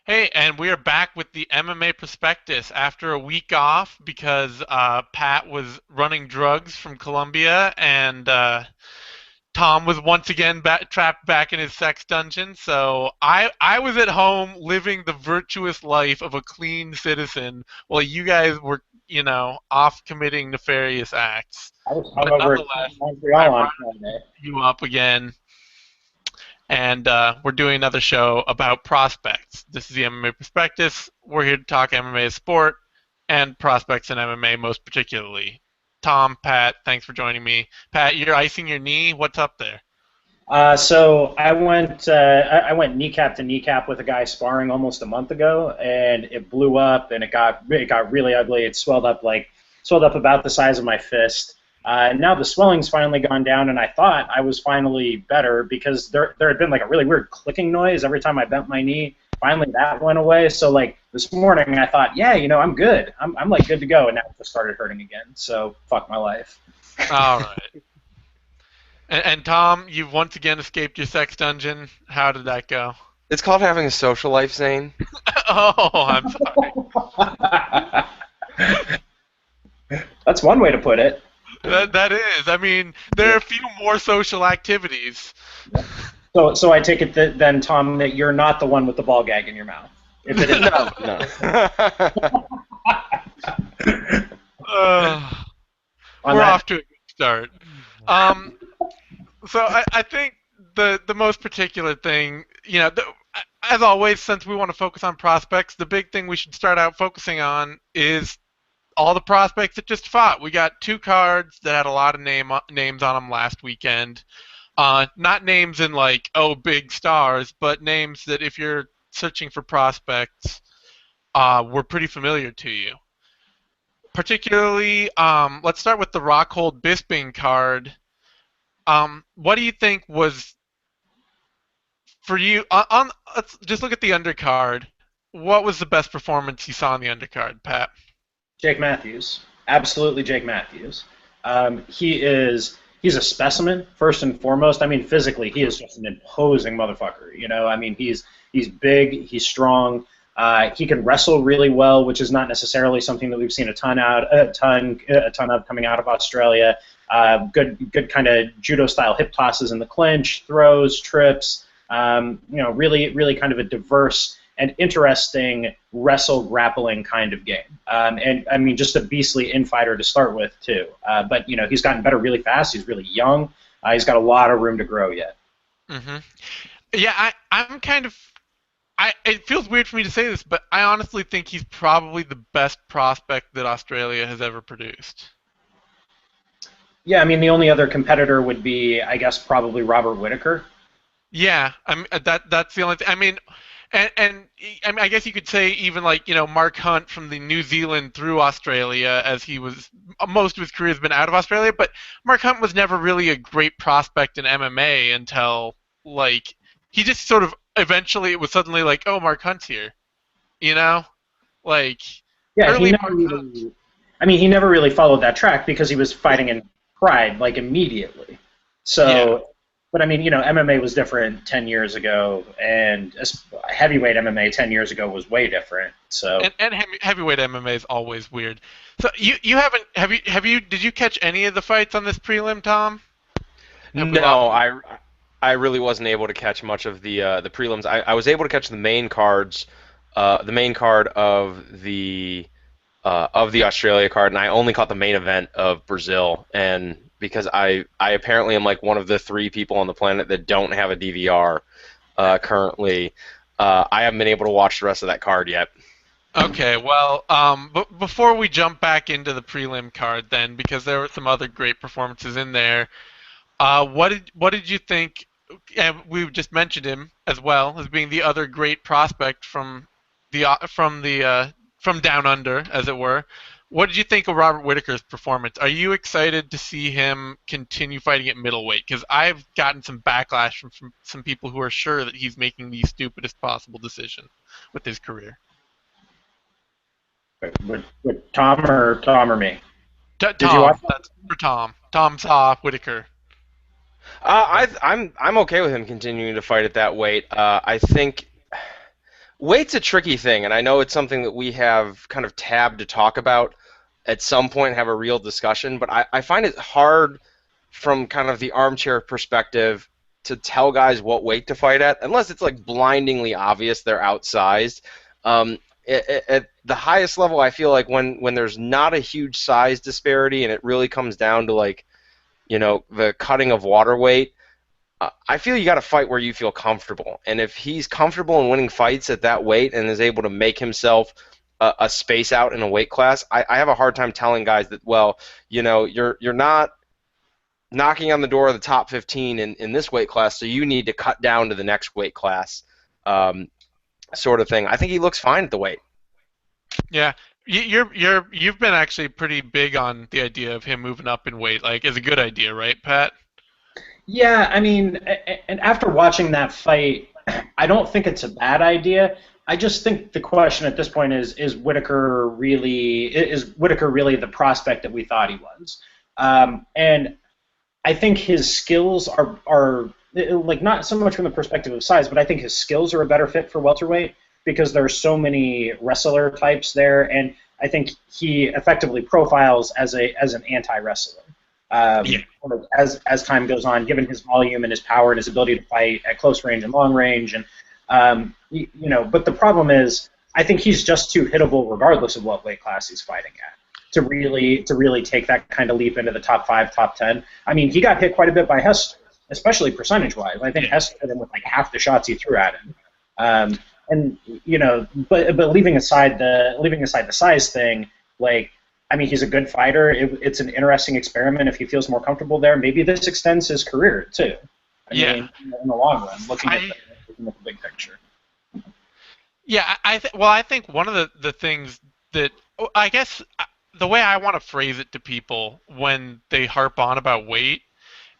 Hey, and we are back with the MMA Prospectus after a week off because Pat was running drugs from Colombia, and Tom was once again trapped back in his sex dungeon. So I was at home living the virtuous life of a clean citizen while you guys were, off committing nefarious acts. I was But hungover in nonetheless, I Montreal on routed Friday. you up again, and we're doing another show about prospects. This is the MMA Prospectus. We're here to talk MMA sport and prospects in MMA most particularly. Tom, Pat, thanks for joining me. Pat, you're icing your knee. What's up there? So I went kneecap to kneecap with a guy sparring almost a month ago, and it blew up, and it got really ugly. It swelled up about the size of my fist. Now the swelling's finally gone down, and I thought I was finally better because there had been like a really weird clicking noise every time I bent my knee. Finally, that went away. So like this morning, I thought, yeah, I'm good. I'm like good to go, and now it just started hurting again. So fuck my life. All right. And Tom, you've once again escaped your sex dungeon. How did that go? It's called having a social life, Zane. Oh, I'm sorry. That's one way to put it. That is. I mean, there are a few more social activities. So I take it that then, Tom, that you're not the one with the ball gag in your mouth. If it is. No, no. Uh, On we're that. off to a good start. Um, so I think the most particular thing, as always, since we want to focus on prospects, the big thing we should start out focusing on is all the prospects that just fought. We got two cards that had a lot of names on them last weekend. Not names in like big stars, but names that if you're searching for prospects, were pretty familiar to you. Particularly, let's start with the Rockhold Bisping card. What do you think was for you let's just look at the undercard. What was the best performance you saw in the undercard, Pat? Jake Matthews. Absolutely Jake Matthews. He's a specimen, first and foremost. I mean, physically, he is just an imposing motherfucker. I mean, he's big, he's strong. He can wrestle really well, which is not necessarily something that we've seen a ton of coming out of Australia. Good kind of judo style hip tosses in the clinch, throws, trips. Really kind of a diverse and interesting wrestle grappling kind of game. And I mean, just a beastly infighter to start with too. But he's gotten better really fast. He's really young. He's got a lot of room to grow yet. Hmm. Yeah, I'm kind of. It feels weird for me to say this, but I honestly think he's probably the best prospect that Australia has ever produced. Yeah, I mean, the only other competitor would be, I guess, probably Robert Whitaker. Yeah, that's the only thing. I mean, I guess you could say even like Mark Hunt from the New Zealand through Australia, as he was most of his career has been out of Australia, but Mark Hunt was never really a great prospect in MMA until like he just sort of eventually it was suddenly like, oh, Mark Hunt's here, you know, like Yeah, he early never Mark Hunt. really. I mean, he never really followed that track because he was fighting in Pride like immediately. Yeah. So, but I mean, MMA was different 10 years ago, and heavyweight MMA 10 years ago was way different. So, And heavyweight MMA is always weird. So you haven't have you did you catch any of the fights on this prelim, Tom? Have we lost? No, I really wasn't able to catch much of the prelims. I was able to catch the main card of the Australia card, and I only caught the main event of Brazil. And because I apparently am like one of the three people on the planet that don't have a DVR currently, I haven't been able to watch the rest of that card yet. Okay, well, but before we jump back into the prelim card, then, because there were some other great performances in there, what did you think? And we just mentioned him as well as being the other great prospect from down under, as it were. What did you think of Robert Whitaker's performance? Are you excited to see him continue fighting at middleweight? Because I've gotten some backlash from some people who are sure that he's making the stupidest possible decision with his career. with Tom or me? Did you watch Tom, that's for Tom. Tom saw Whitaker. I'm okay with him continuing to fight at that weight. I think Weight's a tricky thing, and I know it's something that we have kind of tabbed to talk about at some point, have a real discussion, but I find it hard from kind of the armchair perspective to tell guys what weight to fight at, unless it's like blindingly obvious they're outsized. At the highest level, I feel like when there's not a huge size disparity and it really comes down to like, the cutting of water weight, I feel you got to fight where you feel comfortable. And if he's comfortable in winning fights at that weight and is able to make himself a space out in a weight class, I have a hard time telling guys that, well, you're not knocking on the door of the top 15 in this weight class, so you need to cut down to the next weight class, sort of thing. I think he looks fine at the weight. Yeah, you've been actually pretty big on the idea of him moving up in weight. Like, is a good idea, right, Pat? Yeah, I mean, and after watching that fight, I don't think it's a bad idea. I just think the question at this point is Whitaker really the prospect that we thought he was? And I think his skills are like not so much from the perspective of size, but I think his skills are a better fit for welterweight because there are so many wrestler types there, and I think he effectively profiles as an anti-wrestler. Yeah. As time goes on, given his volume and his power and his ability to fight at close range and long range, and but the problem is, I think he's just too hittable regardless of what weight class he's fighting at to really take that kind of leap into the top 5, top 10. I mean, he got hit quite a bit by Hester, especially percentage-wise. I think Hester hit him with like half the shots he threw at him. But leaving aside the size thing, like, I mean, he's a good fighter. It's an interesting experiment. If he feels more comfortable there, maybe this extends his career too. I mean, in the long run, looking at the big picture. Yeah, I think one of the things that I guess the way I want to phrase it to people when they harp on about weight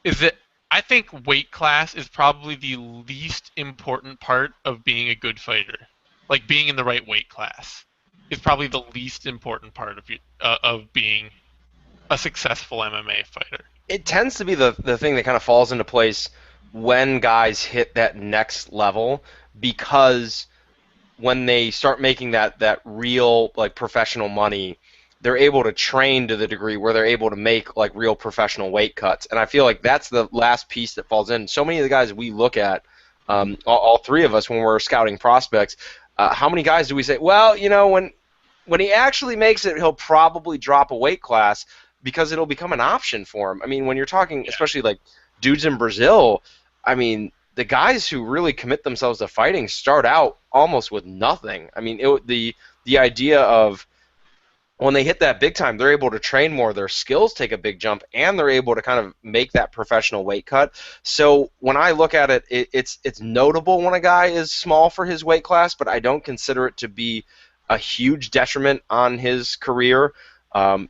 is that I think weight class is probably the least important part of being a good fighter. Like, being in the right weight class is probably the least important part of being a successful MMA fighter. It tends to be the thing that kind of falls into place when guys hit that next level, because when they start making that real like professional money, they're able to train to the degree where they're able to make like real professional weight cuts. And I feel like that's the last piece that falls in. So many of the guys we look at, all three of us when we're scouting prospects, how many guys do we say, well, when he actually makes it, he'll probably drop a weight class because it'll become an option for him. I mean, when you're talking, especially like dudes in Brazil, I mean, the guys who really commit themselves to fighting start out almost with nothing. I mean, the idea of when they hit that big time, they're able to train more, their skills take a big jump, and they're able to kind of make that professional weight cut. So when I look at it, it's notable when a guy is small for his weight class, but I don't consider it to be a huge detriment on his career,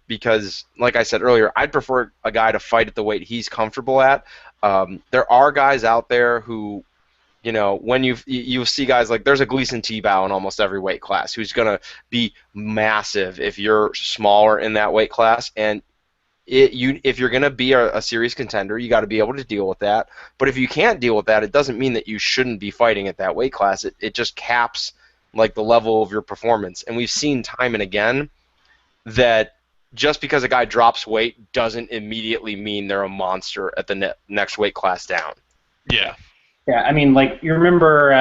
because, like I said earlier, I'd prefer a guy to fight at the weight he's comfortable at. There are guys out there who, when you see guys like, there's a Gleason Tebow in almost every weight class who's going to be massive if you're smaller in that weight class, and if you're going to be a serious contender, you got to be able to deal with that. But if you can't deal with that, it doesn't mean that you shouldn't be fighting at that weight class. It just caps like the level of your performance. And we've seen time and again that just because a guy drops weight doesn't immediately mean they're a monster at the next weight class down. Yeah. Yeah, I mean, like, you remember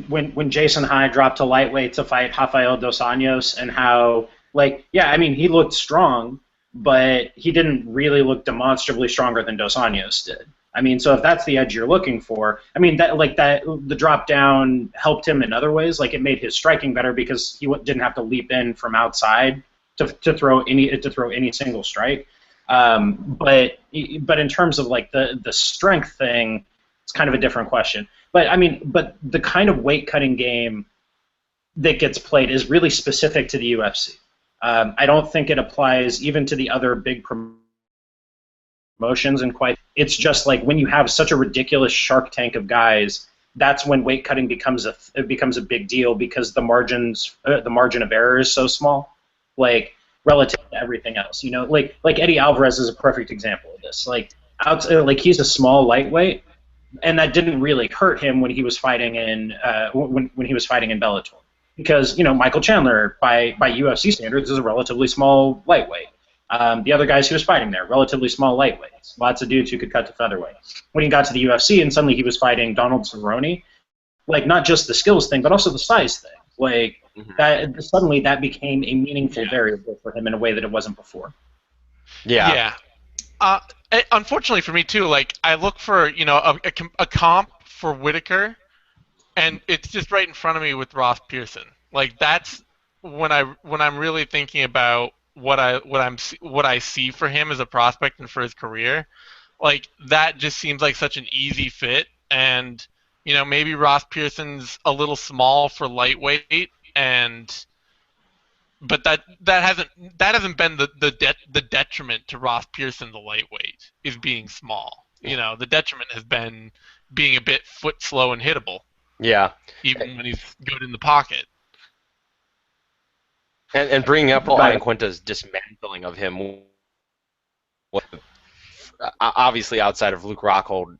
when Jason Hyde dropped to lightweight to fight Rafael dos Anjos, and how, like, yeah, I mean, he looked strong, but he didn't really look demonstrably stronger than dos Anjos did. I mean, so if that's the edge you're looking for, I mean, the drop down helped him in other ways. Like, it made his striking better because he didn't have to leap in from outside to throw any single strike. But in terms of like the strength thing, it's kind of a different question. But I mean, the kind of weight cutting game that gets played is really specific to the UFC. I don't think it applies even to the other big promotions, and quite. It's just like when you have such a ridiculous shark tank of guys, that's when weight cutting becomes a big deal, because the margin of error is so small, like relative to everything else. Like Eddie Alvarez is a perfect example of this. Like he's a small lightweight, and that didn't really hurt him when he was fighting in when he was fighting in Bellator, because Michael Chandler by UFC standards is a relatively small lightweight. The other guys he was fighting there, relatively small lightweights, lots of dudes who could cut to featherweight. When he got to the UFC and suddenly he was fighting Donald Cerrone, like not just the skills thing, but also the size thing. Like that suddenly that became a meaningful variable for him in a way that it wasn't before. Yeah. Unfortunately for me too, like I look for a comp for Whitaker, and it's just right in front of me with Ross Pearson. Like that's when I'm really thinking about what I see for him as a prospect and for his career. Like that just seems like such an easy fit, and maybe Ross Pearson's a little small for lightweight, but that hasn't been the detriment to Ross Pearson, the lightweight, is being small. The detriment has been being a bit foot slow and hittable. Yeah. Even when he's good in the pocket. And bringing up Iaquinta's dismantling of him, obviously outside of Luke Rockhold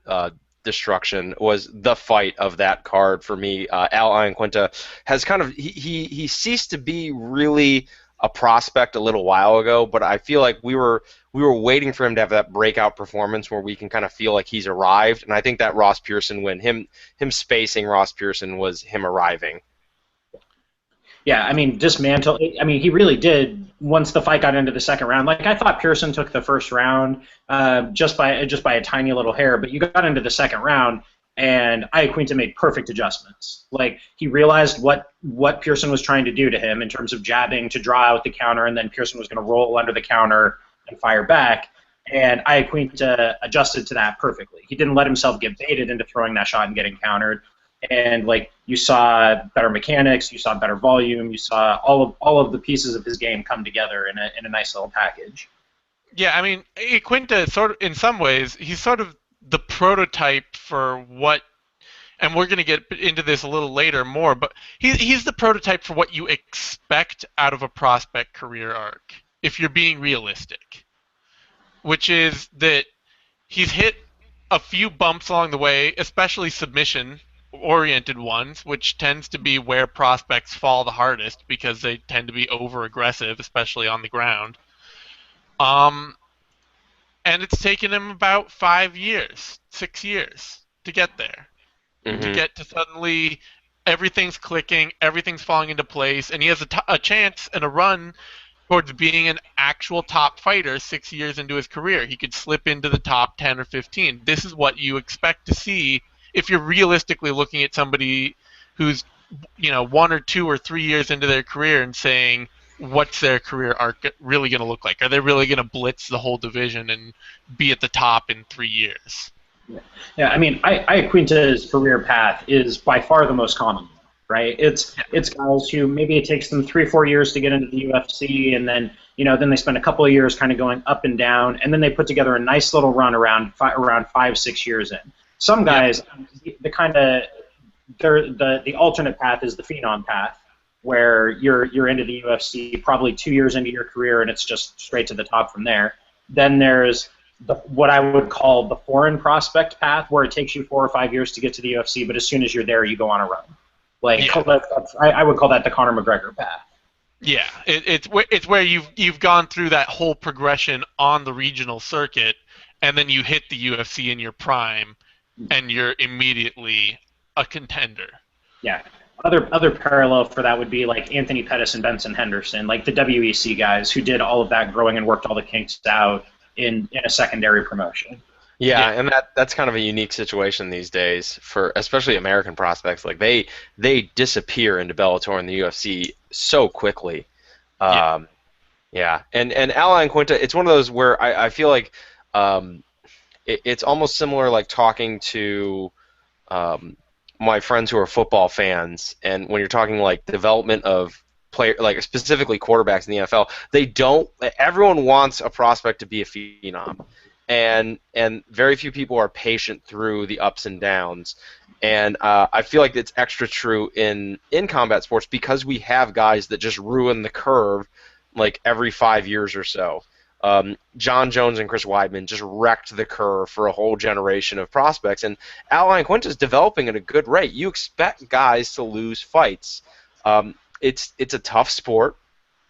destruction, was the fight of that card for me. Al Iaquinta has kind of he ceased to be really a prospect a little while ago, but I feel like we were waiting for him to have that breakout performance where we can kind of feel like he's arrived, and I think that Ross Pearson win, him spacing Ross Pearson, was him arriving. Yeah, I mean, he really did once the fight got into the second round. Like I thought Pearson took the first round just by a tiny little hair, but you got into the second round and Iaquinta made perfect adjustments. Like he realized what Pearson was trying to do to him in terms of jabbing to draw out the counter, and then Pearson was going to roll under the counter and fire back. And Iaquinta adjusted to that perfectly. He didn't let himself get baited into throwing that shot and getting countered. And like you saw better mechanics, you saw better volume, you saw all of the pieces of his game come together in a nice little package. Yeah, I mean, Iaquinta sort of, in some ways, he's sort of the prototype for what, and we're going to get into this a little later more, but he's the prototype for what you expect out of a prospect career arc, if you're being realistic, which is that he's hit a few bumps along the way, especially submission-oriented ones, which tends to be where prospects fall the hardest because they tend to be over-aggressive, especially on the ground. And it's taken him about 5 years, 6 years to get there. To get to suddenly everything's clicking, everything's falling into place, and he has a chance and a run towards being an actual top fighter 6 years into his career. He could slip into the top 10 or 15. This is what you expect to see if you're realistically looking at somebody who's 1 or 2 or 3 years into their career and saying, what's their career arc really going to look like? Are they really going to blitz the whole division and be at the top in 3 years? Yeah, I mean, Iaquinta's career path is by far the most common, right? It's guys who maybe it takes them 3 or 4 years to get into the UFC, and then then they spend a couple of years kind of going up and down, and then they put together a nice little run around 5-6 years in. Some guys, the alternate path is the phenom path, where you're into the UFC probably 2 years into your career and it's just straight to the top from there. Then there's what I would call the foreign prospect path, where it takes you 4 or 5 years to get to the UFC, but as soon as you're there, you go on a run. I would call that the Conor McGregor path. Yeah, it's where you've gone through that whole progression on the regional circuit, and then you hit the UFC in your prime, and you're immediately a contender. Yeah. Other parallel for that would be like Anthony Pettis and Benson Henderson, like the WEC guys who did all of that growing and worked all the kinks out in a secondary promotion. Yeah, and that's kind of a unique situation these days for especially American prospects. Like they disappear into Bellator and the UFC so quickly. And Al Iaquinta, it's one of those where I feel like it's almost similar like talking to my friends who are football fans, and when you're talking like development of player, like specifically quarterbacks in the NFL, everyone wants a prospect to be a phenom, and very few people are patient through the ups and downs. And I feel like it's extra true in combat sports because we have guys that just ruin the curve like every 5 years or so. John Jones and Chris Weidman just wrecked the curve for a whole generation of prospects. And Iaquinta is developing at a good rate. You expect guys to lose fights. It's a tough sport,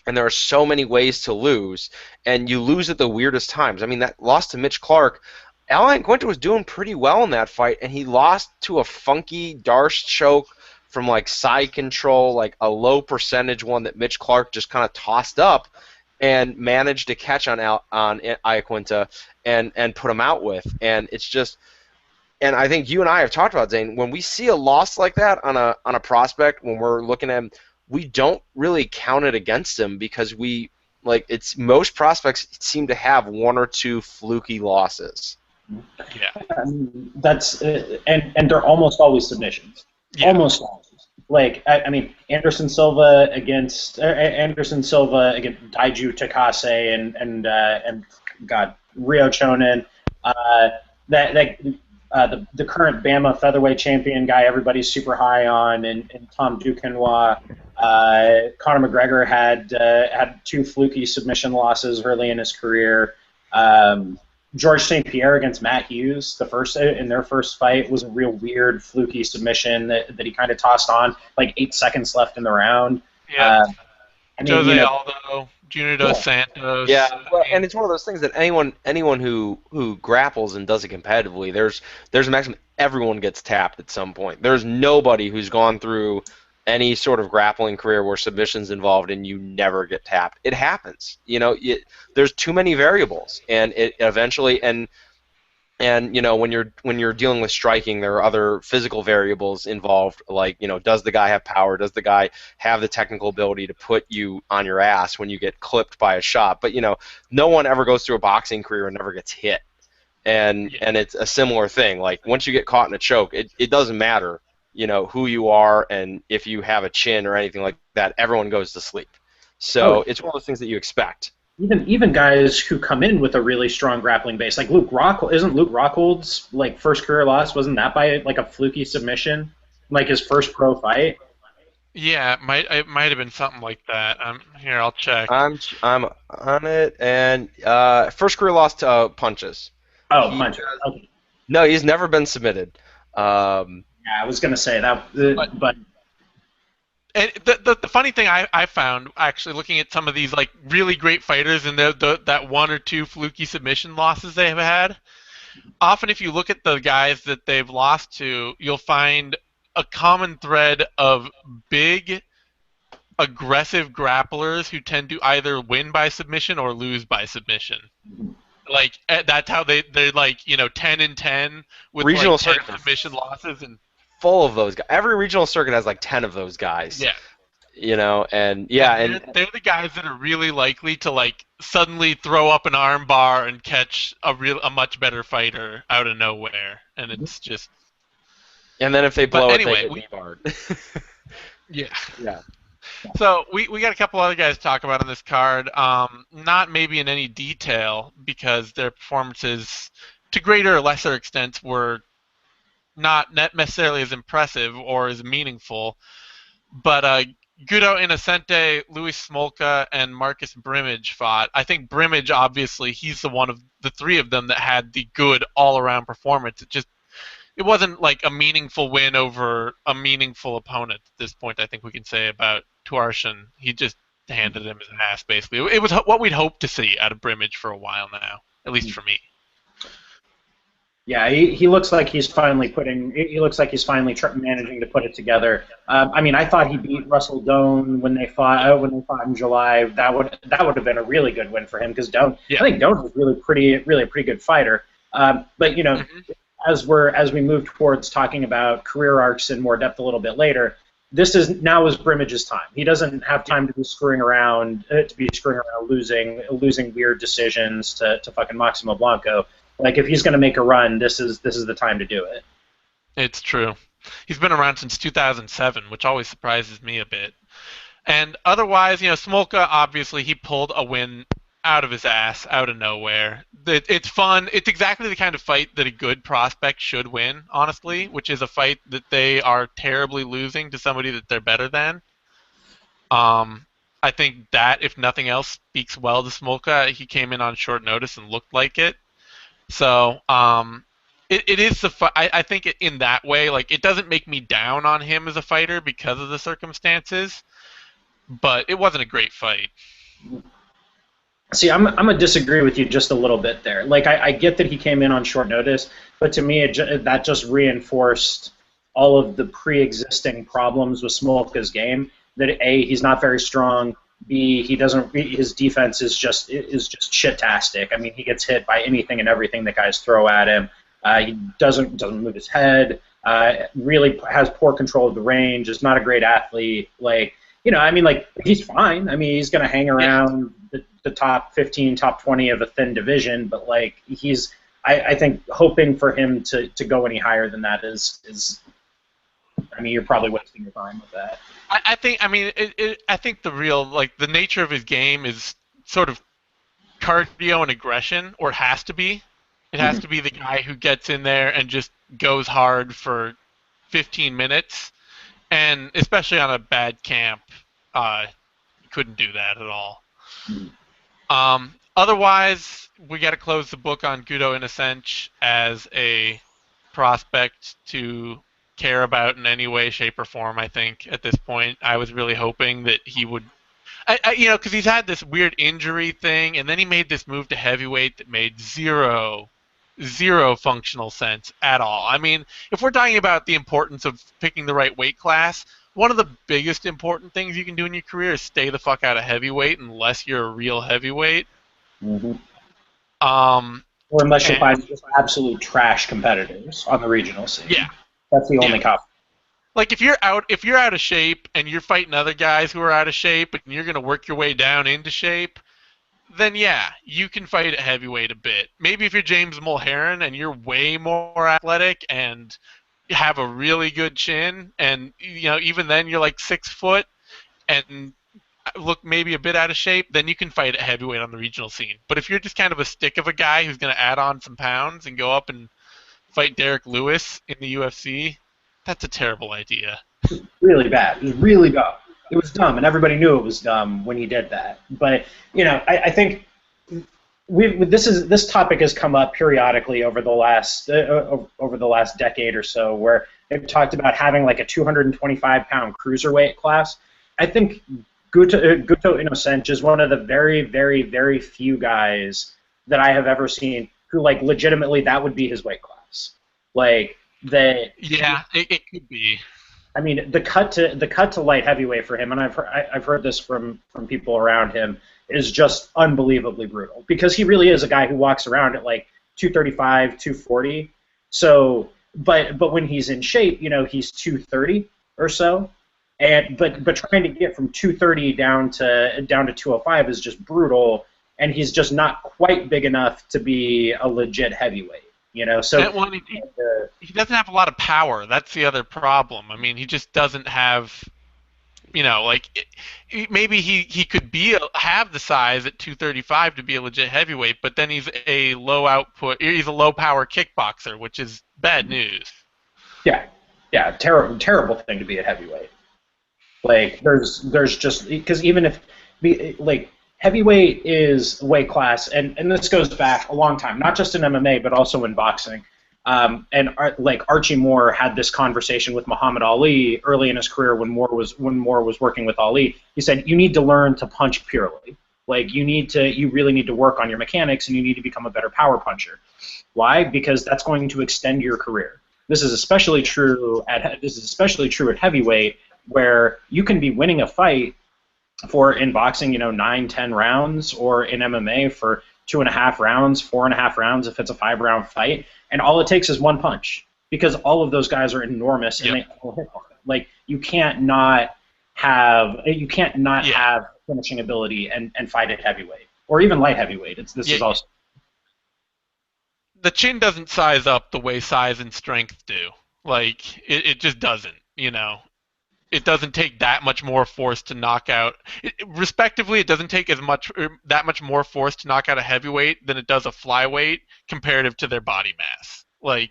and there are so many ways to lose, and you lose at the weirdest times. I mean, that loss to Mitch Clark, Iaquinta was doing pretty well in that fight, and he lost to a funky Darce choke from like side control, like a low percentage one that Mitch Clark just kind of tossed up and managed to catch on Iaquinta and put him out with. And it's just, and I think you and I have talked about, Zane, when we see a loss like that on a prospect, when we're looking at him, we don't really count it against him because it's most prospects seem to have one or two fluky losses. Yeah. That's and they're almost always submissions. Yeah. Almost always. Like I mean, Anderson Silva against Daiju Takase and God, Rio Chonin. The current Bama featherweight champion guy everybody's super high on, and Tom Duquesnoy. Conor McGregor had two fluky submission losses early in his career. George St. Pierre against Matt Hughes, in their first fight, was a real weird fluky submission that he kind of tossed on, like 8 seconds left in the round. Yeah. Jose Aldo, Junior Dos Santos. Yeah, well, and it's one of those things that anyone who grapples and does it competitively, there's a maximum. Everyone gets tapped at some point. There's nobody who's gone through any sort of grappling career where submission's involved and you never get tapped. It happens. There's too many variables, and it eventually and when you're dealing with striking, there are other physical variables involved, like does the guy have power? Does the guy have the technical ability to put you on your ass when you get clipped by a shot? But no one ever goes through a boxing career and never gets hit, and it's a similar thing. Like once you get caught in a choke, it doesn't matter who you are and if you have a chin or anything like that. Everyone goes to sleep. So it's one of those things that you expect. Even guys who come in with a really strong grappling base, like Luke Rockhold's like first career loss, wasn't that by like a fluky submission, like his first pro fight? Yeah, it might have been something like that. Here, I'll check. I'm on it, and first career loss to punches. Oh, punches. Okay. No, he's never been submitted. Yeah, I was gonna say that, but. And the funny thing I found, actually, looking at some of these like really great fighters and that one or two fluky submission losses they have had, often if you look at the guys that they've lost to, you'll find a common thread of big, aggressive grapplers who tend to either win by submission or lose by submission. Like that's how they're like 10-10 with regional like 10 submission losses and. Full of those guys. Every regional circuit has like 10 of those guys. Yeah. And they're the guys that are really likely to like suddenly throw up an arm bar and catch a much better fighter out of nowhere, and it's just. And then if they blow it, anyway, they get barred. Yeah. So we got a couple other guys to talk about on this card. Not maybe in any detail because their performances, to greater or lesser extents, were not necessarily as impressive or as meaningful, but Guido Innocente, Louis Smolka, and Marcus Brimage fought. I think Brimage, obviously, he's the one of the three of them that had the good all-around performance. It wasn't like a meaningful win over a meaningful opponent at this point. I think we can say about Tuarshin. He just handed him his ass, basically. It was what we'd hoped to see out of Brimage for a while now, at least for me. Yeah, he looks like he's finally managing to put it together. I mean, I thought he beat Russell Doan when they fought in July. That would have been a really good win for him because Doan. Yeah. I think Doan was really a pretty good fighter. But as we move towards talking about career arcs in more depth a little bit later, this is Brimage's time. He doesn't have time to be screwing around, losing weird decisions to fucking Maximo Blanco. Like, if he's going to make a run, this is the time to do it. It's true. He's been around since 2007, which always surprises me a bit. And otherwise, Smolka, obviously, he pulled a win out of his ass, out of nowhere. It's fun. It's exactly the kind of fight that a good prospect should win, honestly, which is a fight that they are terribly losing to somebody that they're better than. I think that, if nothing else, speaks well to Smolka. He came in on short notice and looked like it. So, it is I think in that way, like, it doesn't make me down on him as a fighter because of the circumstances, but it wasn't a great fight. See, I'm gonna disagree with you just a little bit there. Like, I get that he came in on short notice, but to me, that just reinforced all of the pre-existing problems with Smolka's game. That A, he's not very strong. B, he doesn't. His defense is just shit-tastic. I mean, he gets hit by anything and everything that guys throw at him. He doesn't move his head. Really has poor control of the range. Is not a great athlete. Like, I mean, like, he's fine. I mean, he's going to hang Yeah, around the top 15, top 20 of a thin division, but, like, I think hoping for him to go any higher than that is I mean, you're probably wasting your time with that. I think. I mean, I think the real, like, the nature of his game is sort of cardio and aggression, or it has to be. It has Mhm. to be the guy who gets in there and just goes hard for 15 minutes, and especially on a bad camp, you couldn't do that at all. Mhm. Otherwise, we got to close the book on Gudo Innocent as a prospect to care about in any way, shape, or form. I think at this point, I was really hoping that he would, because he's had this weird injury thing, and then he made this move to heavyweight that made zero functional sense at all. I mean, if we're talking about the importance of picking the right weight class, one of the biggest important things you can do in your career is stay the fuck out of heavyweight unless you're a real heavyweight. Mhm. Um, Or unless you're and fighting just absolute trash competitors on the regional yeah, scene. That's the yeah. only cop. Like, if you're out of shape and you're fighting other guys who are out of shape and you're gonna work your way down into shape, then yeah, you can fight at heavyweight a bit. Maybe if you're James Mulheron and you're way more athletic and have a really good chin, and even then you're like 6 foot and look maybe a bit out of shape, then you can fight at heavyweight on the regional scene. But if you're just kind of a stick of a guy who's going to add on some pounds and go up and fight Derek Lewis in the UFC, that's a terrible idea. Really bad. It was really dumb. It was dumb, and everybody knew it was dumb when he did that. But I think this topic has come up periodically over the last decade or so, where they've talked about having like a 225-pound cruiserweight class. I think Guto Innocent is one of the very, very, very few guys that I have ever seen who, like, legitimately that would be his weight class. Like, that. Yeah, it could be. I mean, the cut to light heavyweight for him, and I've heard this from people around him, is just unbelievably brutal, because he really is a guy who walks around at like 235, 240. So, but when he's in shape, he's 230 or so, and but trying to get from 230 down to 205 is just brutal, and he's just not quite big enough to be a legit heavyweight. So. And, well, he doesn't have a lot of power. That's the other problem. I mean, he just doesn't have, like, maybe he could have the size at 235 to be a legit heavyweight, but then he's a low power kickboxer, which is bad news. Yeah, yeah, terrible thing to be at heavyweight. Like, there's just, because even if, like, heavyweight is weight class, and this goes back a long time, not just in MMA but also in boxing. And like, Archie Moore had this conversation with Muhammad Ali early in his career when Moore was working with Ali. He said, you need to learn to punch purely. Like, you really need to work on your mechanics, and you need to become a better power puncher. Why? Because that's going to extend your career. This is especially true at heavyweight, where you can be winning a fight for, in boxing, 9, 10 rounds, or in MMA for 2.5 rounds, 4.5 rounds if it's a 5-round fight, and all it takes is one punch, because all of those guys are enormous and Yep. they all hit hard. Like, you can't not Yeah. have finishing ability and fight at heavyweight, or even light heavyweight. This Yeah. is also. The chin doesn't size up the way size and strength do. Like, it just doesn't. It doesn't take that much more force to knock out. Respectively, it doesn't take that much more force to knock out a heavyweight than it does a flyweight comparative to their body mass. Yeah. Like,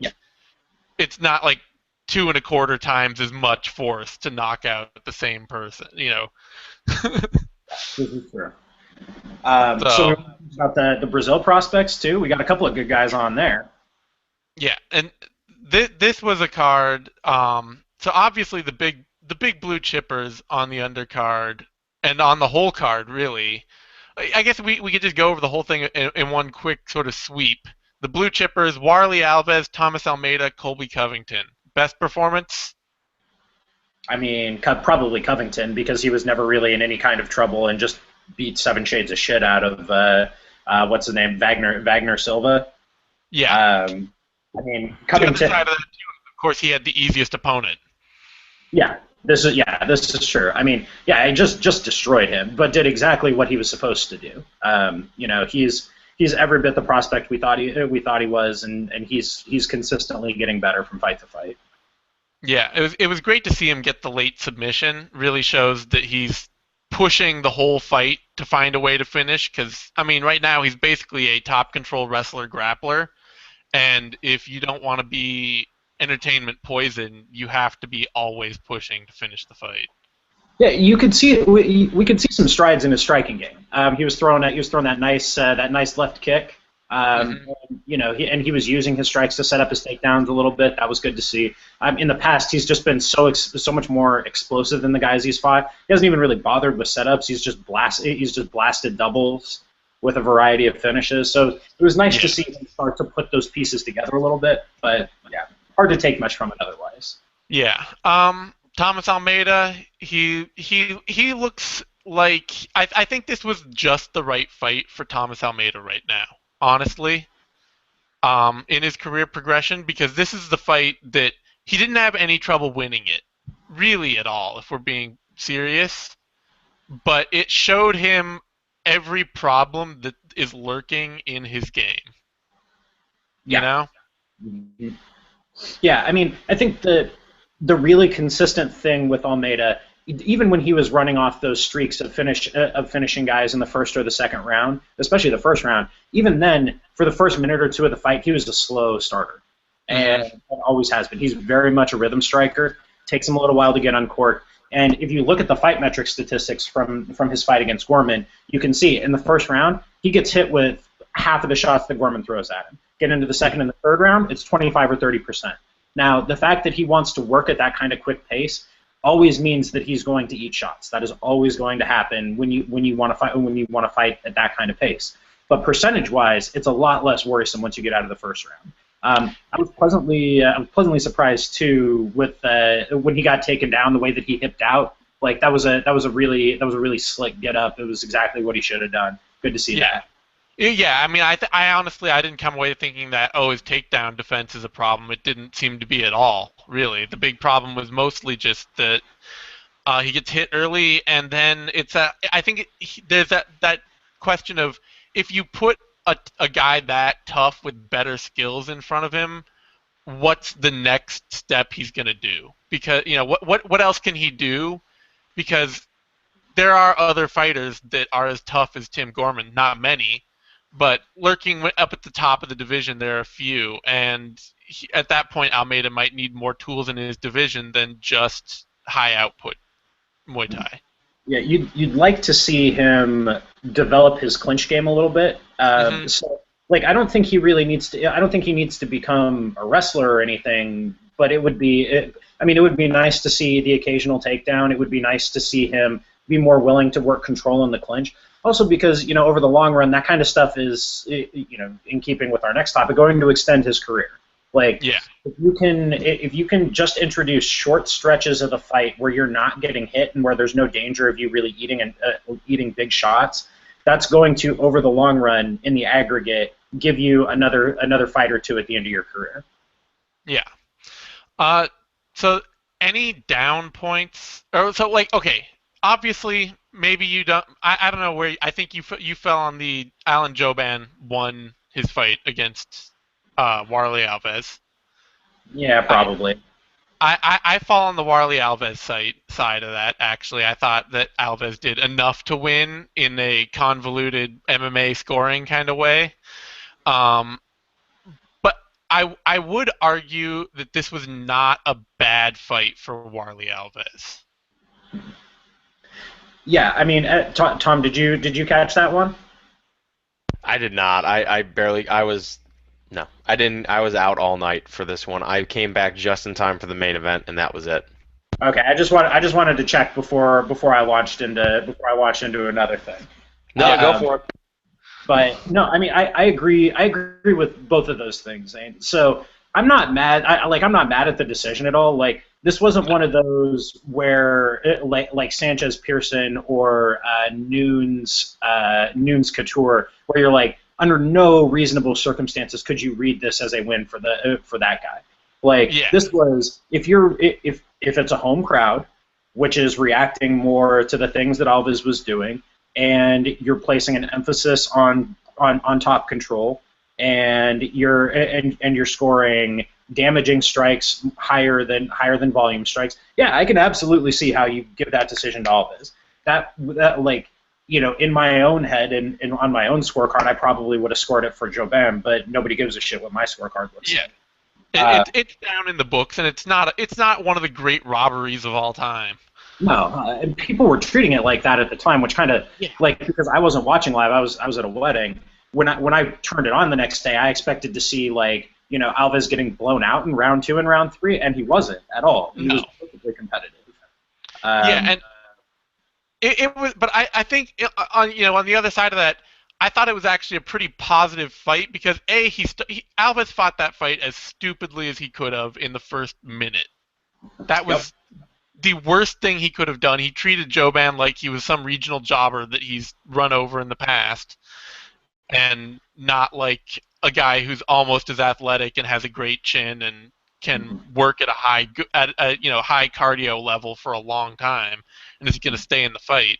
it's not like 2.25 times as much force to knock out the same person. This is true. So we So want to talk about the Brazil prospects too. We got a couple of good guys on there. yeah, and this was a card. So obviously the big blue chippers on the undercard and on the whole card really. I guess we could just go over the whole thing in one quick sort of sweep. The blue chippers: Warley Alves, Thomas Almeida, Colby Covington. Best performance? I mean, probably Covington because he was never really in any kind of trouble and just beat seven shades of shit out of what's his name, Wagner Silva. Yeah. I mean, The other Covington. side of that, too, of course, he had the easiest opponent. This is true. I mean, yeah, I just destroyed him, but did exactly what he was supposed to do. He's every bit the prospect we thought he was, and he's consistently getting better from fight to fight. Yeah, it was great to see him get the late submission. Really shows that he's pushing the whole fight to find a way to finish. Because I mean, right now he's basically a top control wrestler grappler, and if you don't want to be entertainment poison, you have to be always pushing to finish the fight. Yeah, you could see we could see some strides in his striking game. He was throwing that nice left kick. Hmm. He was using his strikes to set up his takedowns a little bit. That was good to see. In the past, he's just been so much more explosive than the guys he's fought. He hasn't even really bothered with setups. He's just blasted doubles with a variety of finishes. So it was nice to Yeah. see him start to put those pieces together a little bit. But yeah, hard to take much from it otherwise. Yeah. Thomas Almeida, he looks like I think this was just the right fight for Thomas Almeida right now. Honestly, in his career progression, because this is the fight that he didn't have any trouble winning it, really at all, if we're being serious. But it showed him every problem that is lurking in his game. You Yeah. know? Yeah, I mean, I think the really consistent thing with Almeida, even when he was running off those streaks of finishing guys in the first or the second round, especially the first round, even then, for the first minute or two of the fight, he was a slow starter, Hmm. and always has been. He's very much a rhythm striker. Takes him a little while to get on court. And if you look at the fight metric statistics from his fight against Gorman, you can see in the first round he gets hit with half of the shots that Gorman throws at him. Get into the second and the third round, it's 25 or 30%. Now, the fact that he wants to work at that kind of quick pace always means that he's going to eat shots. That is always going to happen when you want to fight at that kind of pace. But percentage-wise, it's a lot less worrisome once you get out of the first round. I was pleasantly surprised too with when he got taken down, the way that he hipped out. Like that was a really slick get up. It was exactly what he should have done. Good to see Yeah. that. Yeah, I mean, I honestly I didn't come away thinking that his takedown defense is a problem. It didn't seem to be at all. Really, the big problem was mostly just that he gets hit early, and then I think there's that question of if you put a guy that tough with better skills in front of him, what's the next step he's gonna do? Because what else can he do? Because there are other fighters that are as tough as Tim Gorman. Not many, but lurking up at the top of the division, there are a few. And at that point, Almeida might need more tools in his division than just high output Muay Thai. Yeah, you'd like to see him develop his clinch game a little bit. Hmm. Like, I don't think he really needs to. I don't think he needs to become a wrestler or anything. But it would be nice to see the occasional takedown. It would be nice to see him be more willing to work control in the clinch. Also, because over the long run, that kind of stuff is, in keeping with our next topic, going to extend his career. Like, Yeah, if you can just introduce short stretches of the fight where you're not getting hit and where there's no danger of you really eating big shots, that's going to, over the long run, in the aggregate, give you another fight or two at the end of your career. yeah. Uh, so any down points? Or so like okay, obviously maybe you don't. I don't know where. I think you fell on the Alan Joban won his fight against Warley Alves. Yeah, I, probably. I fall on the Warley Alves side of that. Actually, I thought that Alves did enough to win in a convoluted MMA scoring kind of way. Um, but I would argue that this was not a bad fight for Warley Alves. Yeah, I mean, Tom, did you catch that one? I did not. I barely. I was no. I didn't. I was out all night for this one. I came back just in time for the main event, and that was it. Okay, I just wanted to check before I launched into another thing. No, go Um, for it. but no, I mean, I agree. I agree with both of those things. And so I'm not mad. I'm not mad at the decision at all. Like this wasn't one of those where like Sanchez Pearson or Nunes Couture, where you're like, under no reasonable circumstances could you read this as a win for the for that guy. Like Yeah. this was, if it's a home crowd, which is reacting more to the things that Alves was doing, and you're placing an emphasis on top control, and you're scoring damaging strikes higher than volume strikes. Yeah, I can absolutely see how you give that decision to Alves. That like, in my own head and on my own scorecard, I probably would have scored it for Jobin, but nobody gives a shit what my scorecard looks Yeah. like. Uh, It's down in the books, and it's not one of the great robberies of all time. no, and people were treating it like that at the time, which kind of Yeah. like, because I wasn't watching live, I was at a wedding. When I turned it on the next day, I expected to see like Alves getting blown out in round 2 and round 3, and he wasn't at all. He was No. perfectly competitive. Yeah, Um, and it was, but I think on the other side of that, I thought it was actually a pretty positive fight because Alves fought that fight as stupidly as he could have in the first minute. That yep. was the worst thing he could have done. He treated Joban like he was some regional jobber that he's run over in the past, and not like a guy who's almost as athletic and has a great chin and can work at high cardio level for a long time and is going to stay in the fight.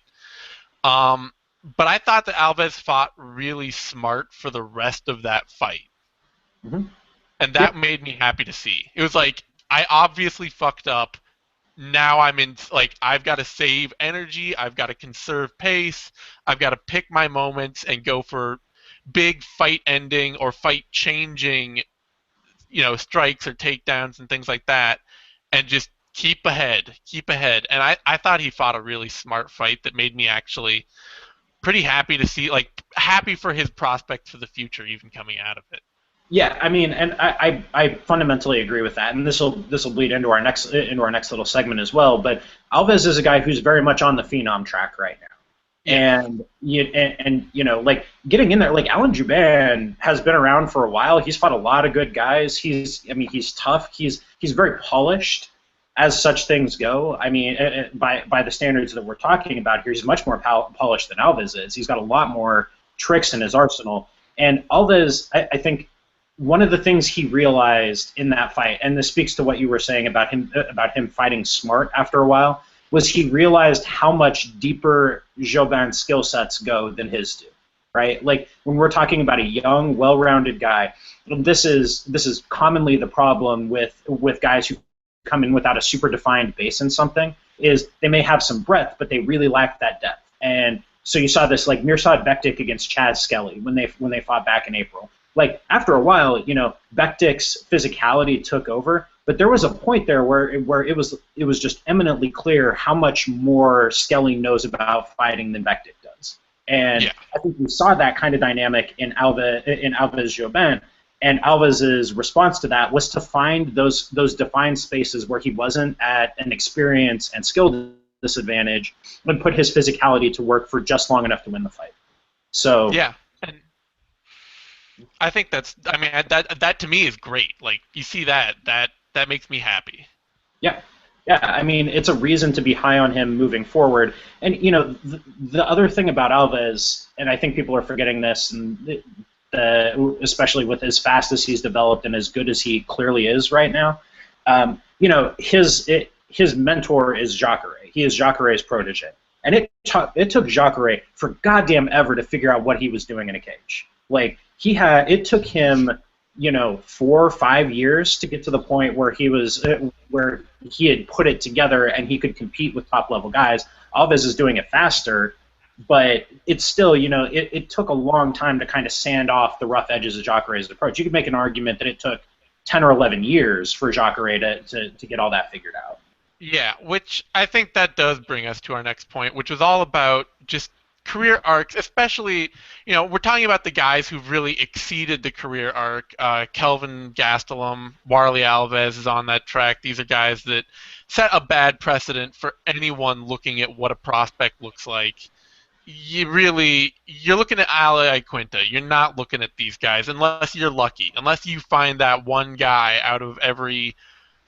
Um, but I thought that Alves fought really smart for the rest of that fight, hmm and Yep. that made me happy to see. It was like I obviously fucked up. Now I'm in, like, I've got to save energy, I've got to conserve pace, I've got to pick my moments and go for big fight ending or fight changing, strikes or takedowns and things like that, and just keep ahead. And I thought he fought a really smart fight that made me actually pretty happy to see, like, happy for his prospect for the future even coming out of it. Yeah, I mean, and I fundamentally agree with that, and this will bleed into our next little segment as well. But Alves is a guy who's very much on the phenom track right now. Yeah. And like getting in there, like Alan Juban has been around for a while. He's fought a lot of good guys. He's tough. He's very polished, as such things go. I mean, by the standards that we're talking about here, he's much more polished than Alves is. He's got a lot more tricks in his arsenal. And Alves, I think one of the things he realized in that fight, and this speaks to what you were saying about him fighting smart after a while, was he realized how much deeper Jobin's skill sets go than his do, right? Like when we're talking about a young, well-rounded guy, this is commonly the problem with guys who come in without a super defined base in something, is they may have some breadth, but they really lack that depth. And so you saw this like Mirsad Bektic against Chaz Skelly when they fought back in April. Like after a while, Bektic's physicality took over, but there was a point there where it was just eminently clear how much more Skelly knows about fighting than Bektic does. And Yeah. I think we saw that kind of dynamic in Alves Jobin, and Alves's response to that was to find those defined spaces where he wasn't at an experience and skill disadvantage, and put his physicality to work for just long enough to win the fight. So Yeah. And I think that to me is great. Like, you see that makes me happy. yeah, yeah. I mean, it's a reason to be high on him moving forward. And the other thing about Alves, and I think people are forgetting this, and especially with as fast as he's developed and as good as he clearly is right now, his mentor is Jacare. He is Jacare's protege, and it took Jacare for goddamn ever to figure out what he was doing in a cage. Like it took him 4 or 5 years to get to the point where where he had put it together and he could compete with top level guys. Alves is doing it faster, but it's still, it took a long time to kind of sand off the rough edges of Jacare's approach. You could make an argument that it took 10 or 11 years for Jacare to get all that figured out. Yeah, which I think that does bring us to our next point, which was all about just career arcs, especially, we're talking about the guys who've really exceeded the career arc. Kelvin Gastelum, Warley Alves is on that track. These are guys that set a bad precedent for anyone looking at what a prospect looks like. You're looking at Iaquinta. You're not looking at these guys unless you're lucky. Unless you find that one guy out of every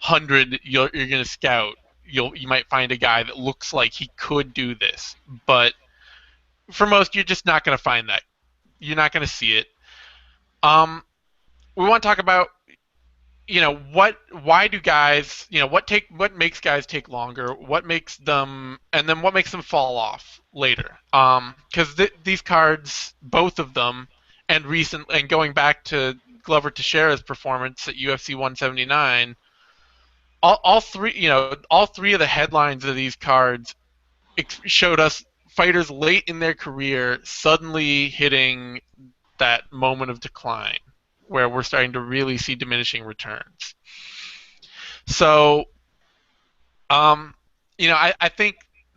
100 you're going to scout, you might find a guy that looks like he could do this. But for most, you're just not going to find that. You're not going to see it. We want to talk about why do guys, what makes guys take longer, what makes them, and then what makes them fall off later. Because these cards, both of them, and going back to Glover Teixeira's performance at UFC 179, all three of the headlines of these cards showed us fighters late in their career suddenly hitting that moment of decline where we're starting to really see diminishing returns. So, um, I think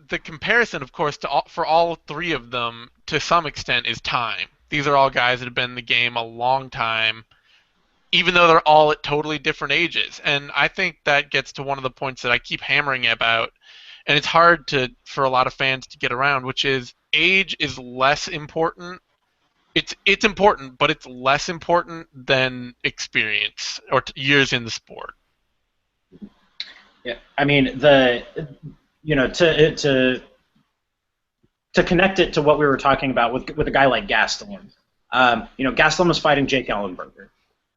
the comparison, of course, for all three of them, to some extent, is time. These are all guys that have been in the game a long time, even though they're all at totally different ages. And I think that gets to one of the points that I keep hammering about, and it's hard for a lot of fans to get around, which is age is less important. It's important, but it's less important than experience or years in the sport. Yeah, I mean to connect it to what we were talking about with a guy like Gastelum. Gastelum is fighting Jake Ellenberger.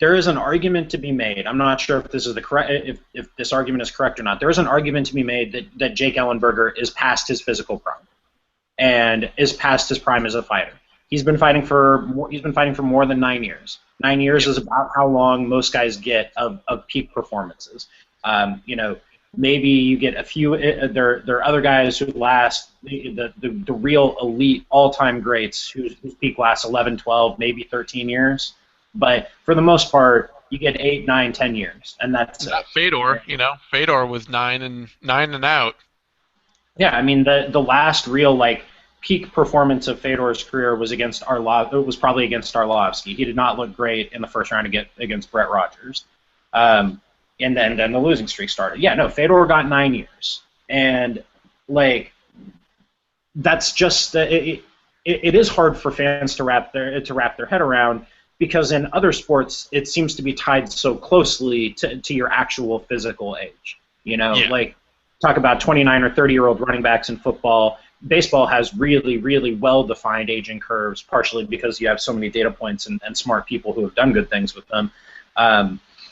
There is an argument to be made. I'm not sure if this is the correct, if this argument is correct or not. There is an argument to be made that Jake Ellenberger is past his physical prime and is past his prime as a fighter. He's been fighting for more than 9 years. 9 years is about how long most guys get of peak performances. Maybe you get a few. There are other guys who last the real elite all-time greats whose peak lasts 11, 12, maybe 13 years. But for the most part, you get 8, 9, 10 years, and that's Fedor. Fedor was nine and out. Yeah, I mean the last real peak performance of Fedor's career was against It was probably against Arlovsky. He did not look great in the first round against Brett Rogers. And then the losing streak started. Yeah, no, Fedor got 9 years, and that's just it is hard for fans to wrap their head around, because in other sports it seems to be tied so closely to your actual physical age. Yeah. Talk about 29 or 30-year-old running backs in football. Baseball has really, really well-defined aging curves, partially because you have so many data points and smart people who have done good things with them.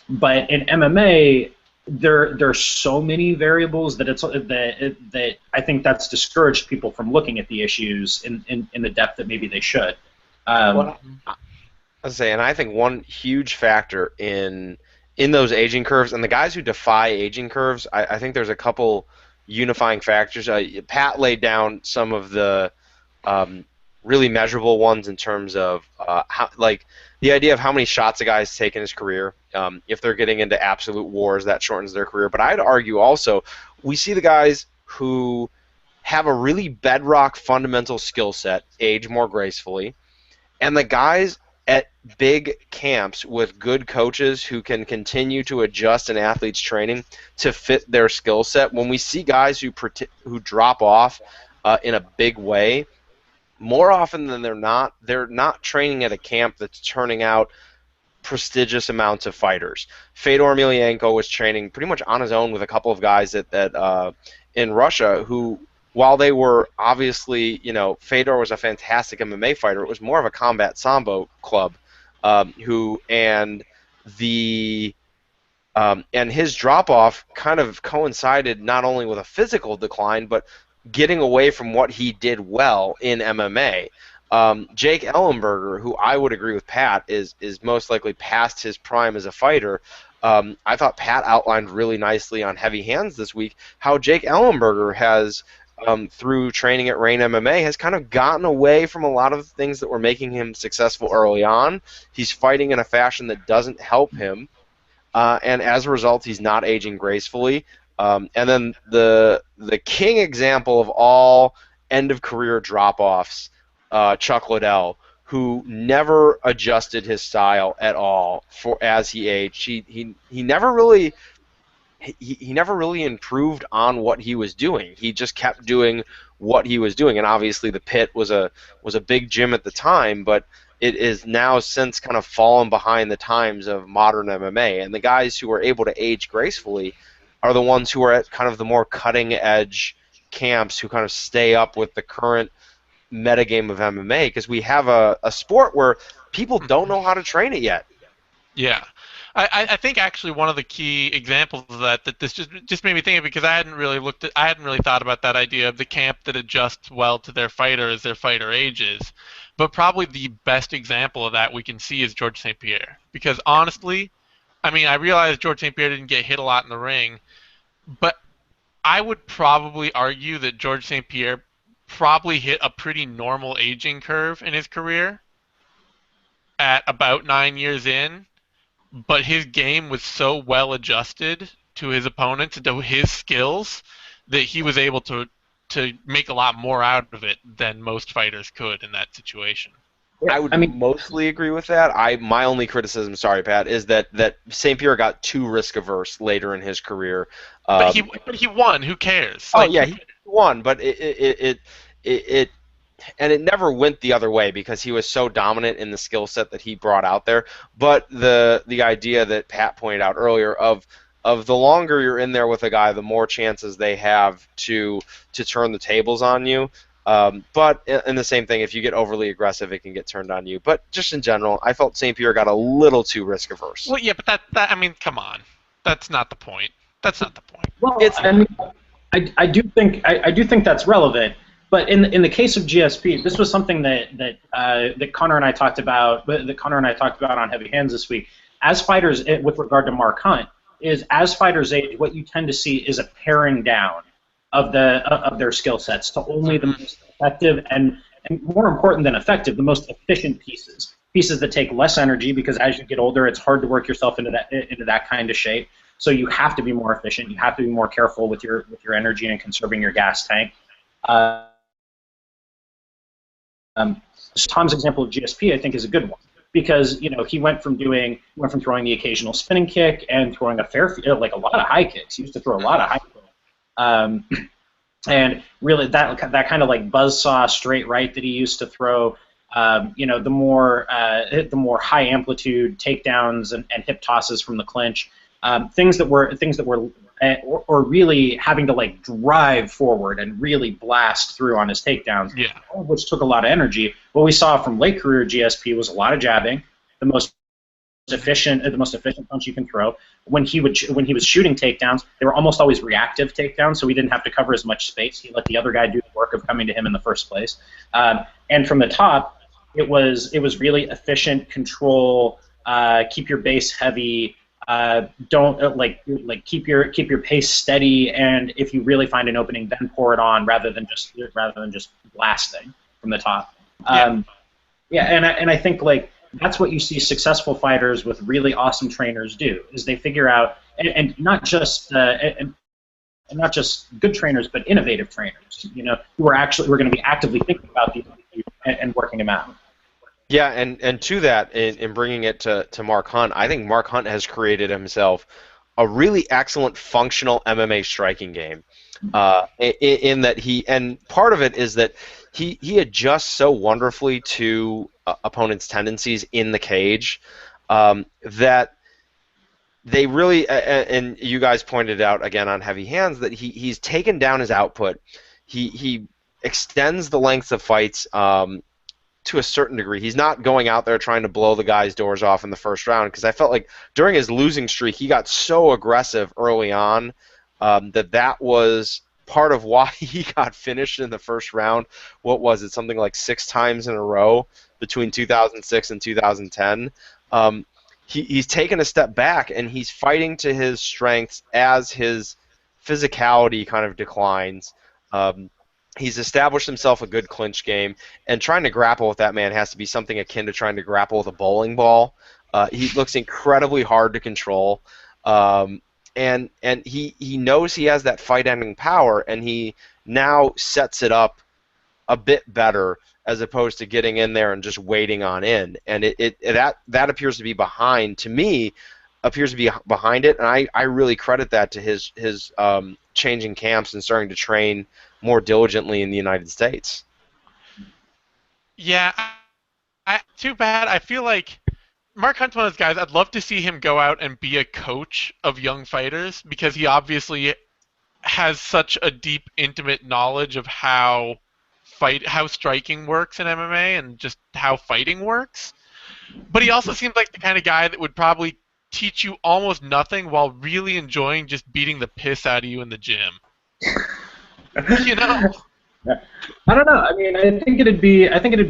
But in MMA, there's so many variables that I think that's discouraged people from looking at the issues in the depth that maybe they should. Well, and I think one huge factor in those aging curves, and the guys who defy aging curves, I think there's a couple unifying factors. Pat laid down some of the really measurable ones in terms of the idea of how many shots a guy's taken in his career. If they're getting into absolute wars, that shortens their career. But I'd argue also, we see the guys who have a really bedrock fundamental skill set age more gracefully, and the guys at big camps with good coaches who can continue to adjust an athlete's training to fit their skill set. When we see guys who drop off in a big way, more often than they're not training at a camp that's turning out prestigious amounts of fighters. Fedor Emelianenko was training pretty much on his own with a couple of guys in Russia who, while they were obviously, Fedor was a fantastic MMA fighter, it was more of a combat sambo club, and his drop-off kind of coincided not only with a physical decline, but getting away from what he did well in MMA. Jake Ellenberger, who I would agree with Pat, is most likely past his prime as a fighter. I thought Pat outlined really nicely on Heavy Hands this week how Jake Ellenberger has, through training at Reign MMA, has kind of gotten away from a lot of the things that were making him successful early on. He's fighting in a fashion that doesn't help him, and as a result, he's not aging gracefully. And then the king example of all end of career drop offs, Chuck Liddell, who never adjusted his style at all for as he aged. He never really he never really improved on what he was doing. He just kept doing what he was doing, and obviously the Pit was a big gym at the time, but it is now since kind of fallen behind the times of modern MMA. And the guys who are able to age gracefully are the ones who are at kind of the more cutting edge camps, who kind of stay up with the current metagame of MMA, because we have a sport where people don't know how to train it yet. Yeah, I think actually one of the key examples of that this just made me think of, because I hadn't really thought about that idea of the camp that adjusts well to their fighter as their fighter ages, but probably the best example of that we can see is George St. Pierre, because honestly, I mean, I realize George St. Pierre didn't get hit a lot in the ring, but I would probably argue that George St. Pierre probably hit a pretty normal aging curve in his career at about 9 years in, but his game was so well adjusted to his opponents and to his skills that he was able to make a lot more out of it than most fighters could in that situation. I would mostly agree with that. My only criticism, sorry, Pat, is that St. Pierre got too risk averse later in his career. But he won. Who cares? Oh yeah, he won, but it and it never went the other way because he was so dominant in the skill set that he brought out there. But the idea that Pat pointed out earlier of the longer you're in there with a guy, the more chances they have to turn the tables on you. But in the same thing, if you get overly aggressive, it can get turned on you. But just in general, I felt St. Pierre got a little too risk averse. Well, yeah, but that I mean, come on, that's not the point. That's not the point. Well, I do think that's relevant. But in the case of GSP, this was something that Connor and I talked about. That Connor and I talked about on Heavy Hands this week. As fighters, with regard to Mark Hunt, is as fighters age, what you tend to see is a paring down of their skill sets to only the most effective and more important than effective, the most efficient pieces that take less energy, because as you get older, it's hard to work yourself into that kind of shape. So you have to be more efficient. You have to be more careful with your energy and conserving your gas tank. Tom's example of GSP, I think, is a good one, because he went from throwing the occasional spinning kick and throwing a lot of high kicks. He used to throw a lot of high kicks. And really that kind of like buzzsaw straight right that he used to throw, the more high amplitude takedowns and hip tosses from the clinch, things that were or really having to like drive forward and really blast through on his takedowns, which took a lot of energy. What we saw from late career GSP was a lot of jabbing, the most efficient punch you can throw. When he was shooting takedowns, they were almost always reactive takedowns, so he didn't have to cover as much space. He let the other guy do the work of coming to him in the first place. And from the top, it was really efficient control. Keep your base heavy. Don't keep your pace steady, and if you really find an opening, then pour it on rather than just blasting from the top. And I think like that's what you see successful fighters with really awesome trainers do, is they figure out, and not just good trainers, but innovative trainers, who are going to be actively thinking about these and working them out. Yeah, and to that, in bringing it to Mark Hunt, I think Mark Hunt has created himself a really excellent functional MMA striking game. In that and part of it is that he adjusts so wonderfully to opponents' tendencies in the cage, that they really, and you guys pointed out again on Heavy Hands, that he's taken down his output. He extends the lengths of fights to a certain degree. He's not going out there trying to blow the guy's doors off in the first round, because I felt like during his losing streak he got so aggressive early on that was part of why he got finished in the first round. What was it, something like 6 times in a row between 2006 and 2010? He's taken a step back, and he's fighting to his strengths as his physicality kind of declines. He's established himself a good clinch game, and trying to grapple with that man has to be something akin to trying to grapple with a bowling ball. He looks incredibly hard to control. and he knows he has that fight-ending power, and he now sets it up a bit better as opposed to getting in there and just waiting on in. And that appears to be behind, to me, appears to be behind it, and I really credit that to his changing camps and starting to train more diligently in the United States. Yeah, too bad. I feel like Mark Hunt's one of those guys. I'd love to see him go out and be a coach of young fighters because he obviously has such a deep, intimate knowledge of how striking works in MMA and just how fighting works. But he also seems like the kind of guy that would probably teach you almost nothing while really enjoying just beating the piss out of you in the gym. You know? I don't know. I mean, I think it'd be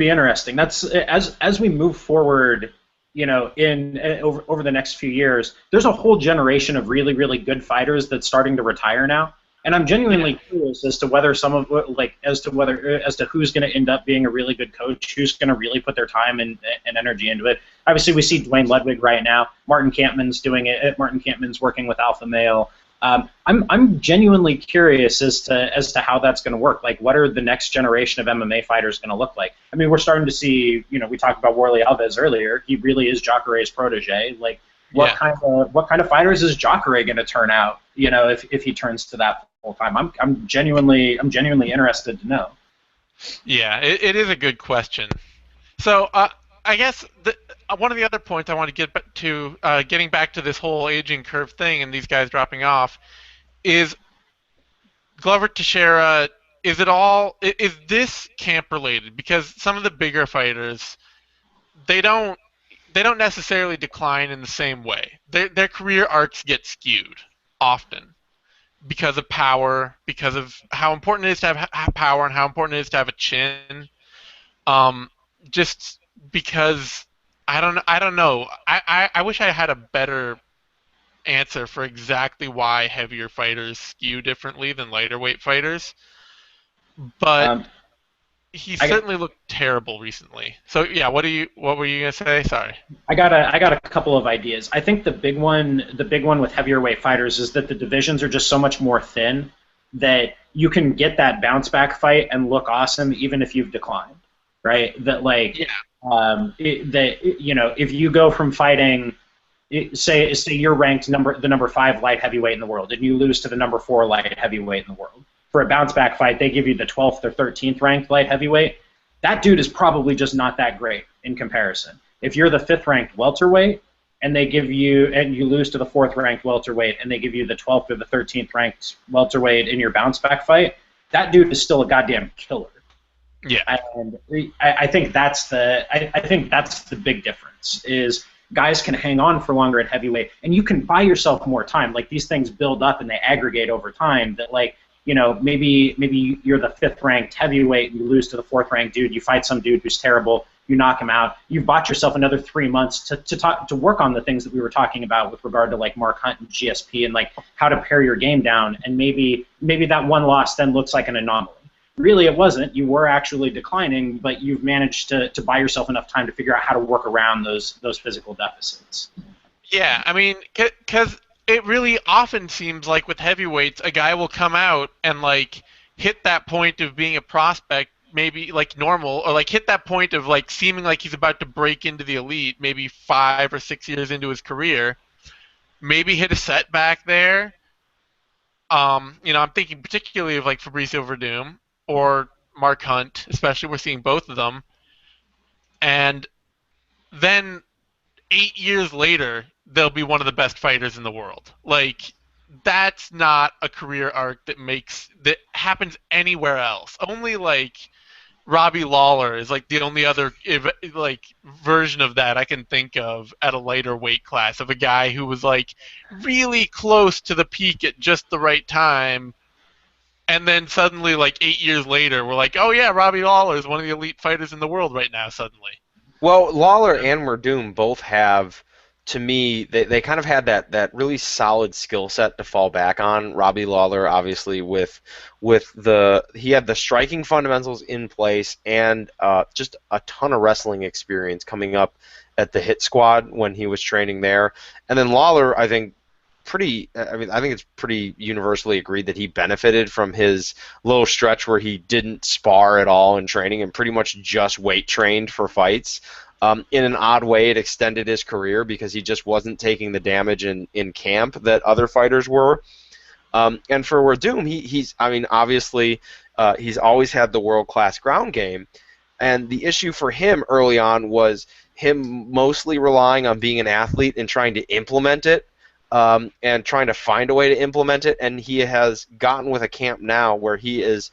interesting. That's as we move forward, you know, over the next few years. There's a whole generation of really, really good fighters that's starting to retire now, and I'm genuinely curious as to whether as to who's going to end up being a really good coach, who's going to really put their time and energy into it. Obviously, we see Dwayne Ludwig right now. Martin Kampman's doing it. Martin Kampman's working with Alpha Male. I'm genuinely curious as to how that's going to work. Like, what are the next generation of MMA fighters going to look like? I mean, we're starting to see. You know, we talked about Warley Alves earlier. He really is Jacare's protege. Like, what kind of fighters is Jacare going to turn out? You know, if he turns to that full time, I'm genuinely interested to know. Yeah, it is a good question. So I guess one of the other points I want to get to, getting back to this whole aging curve thing and these guys dropping off, is Glover Teixeira. Is this camp related? Because some of the bigger fighters, they don't necessarily decline in the same way. Their career arcs get skewed often because of power, because of how important it is to have power and how important it is to have a chin. Just because I don't know. I wish I had a better answer for exactly why heavier fighters skew differently than lighter weight fighters. But he certainly looked terrible recently. So yeah, what were you gonna say? Sorry. I got a couple of ideas. I think the big one with heavier weight fighters is that the divisions are just so much more thin that you can get that bounce back fight and look awesome even if you've declined, right? That like you know, if you go from fighting, say you're ranked the number 5 light heavyweight in the world and you lose to the number 4 light heavyweight in the world. For a bounce back fight, they give you the 12th or 13th ranked light heavyweight. That dude is probably just not that great in comparison. If you're the 5th ranked welterweight and you lose to the 4th ranked welterweight and they give you the 12th or the 13th ranked welterweight in your bounce back fight, that dude is still a goddamn killer. Yeah. And I think that's the big difference is guys can hang on for longer at heavyweight and you can buy yourself more time. Like, these things build up and they aggregate over time that, like, you know, maybe you're the 5th ranked heavyweight and you lose to the 4th ranked dude. You fight some dude who's terrible. You knock him out. You've bought yourself another 3 months to work on the things that we were talking about with regard to, like, Mark Hunt and GSP and, like, how to pare your game down. And maybe that one loss then looks like an anomaly. Really, it wasn't. You were actually declining, but you've managed to buy yourself enough time to figure out how to work around those physical deficits. Yeah, I mean, because it really often seems like with heavyweights, a guy will come out and, like, hit that point of being a prospect, maybe, like, normal, or, like, hit that point of, like, seeming like he's about to break into the elite maybe 5 or 6 years into his career, maybe hit a setback there. You know, I'm thinking particularly of, like, Fabricio Verdum or Mark Hunt, especially. We're seeing both of them. And then 8 years later, they'll be one of the best fighters in the world. Like, that's not a career arc that happens anywhere else. Only, like, Robbie Lawler is, like, the only other, like, version of that I can think of at a lighter weight class, of a guy who was, like, really close to the peak at just the right time. And then suddenly, like, 8 years later, we're like, oh yeah, Robbie Lawler is one of the elite fighters in the world right now, suddenly. Well, Lawler and Verdum both have, to me, they kind of had that really solid skill set to fall back on. Robbie Lawler, obviously, he had the striking fundamentals in place and just a ton of wrestling experience coming up at the Hit Squad when he was training there. And then Lawler, I think, pretty. I mean, I think it's pretty universally agreed that he benefited from his little stretch where he didn't spar at all in training and pretty much just weight trained for fights. In an odd way, it extended his career because he just wasn't taking the damage in camp that other fighters were. And for Werdum, he's, I mean, obviously, he's always had the world-class ground game. And the issue for him early on was him mostly relying on being an athlete and trying to implement it, and trying to find a way to implement it. And he has gotten with a camp now where he has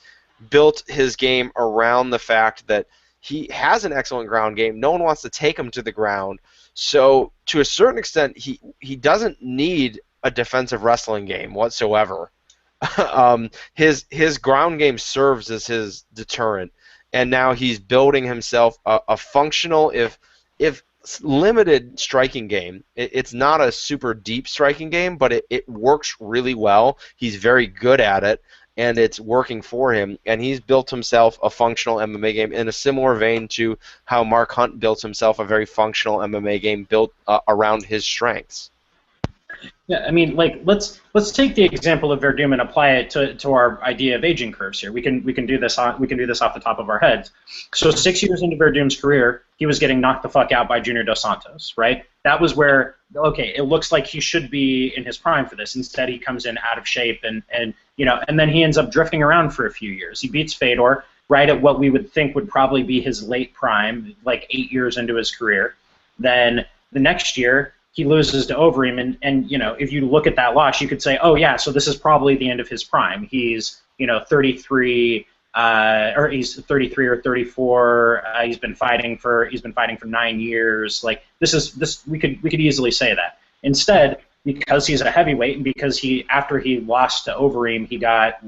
built his game around the fact that he has an excellent ground game. No one wants to take him to the ground. So to a certain extent, he doesn't need a defensive wrestling game whatsoever. His ground game serves as his deterrent, and now he's building himself a functional, if limited striking game. It's not a super deep striking game, but it works really well. He's very good at it, and it's working for him. And he's built himself a functional MMA game in a similar vein to how Mark Hunt built himself a very functional MMA game built around his strengths. Yeah, I mean, like let's take the example of Verdum and apply it to our idea of aging curves here. We can do this off the top of our heads. So 6 years into Verdum's career, he was getting knocked the fuck out by Junior Dos Santos, right? That was where, okay, it looks like he should be in his prime for this. Instead, he comes in out of shape and then he ends up drifting around for a few years. He beats Fedor right at what we would think would probably be his late prime, like 8 years into his career. Then the next year, he loses to Overeem, and if you look at that loss, you could say, oh yeah, so this is probably the end of his prime. He's 33, or he's 33 or 34. He's been fighting for 9 years. Like this we could easily say that. Instead, because he's a heavyweight, and because after he lost to Overeem, he got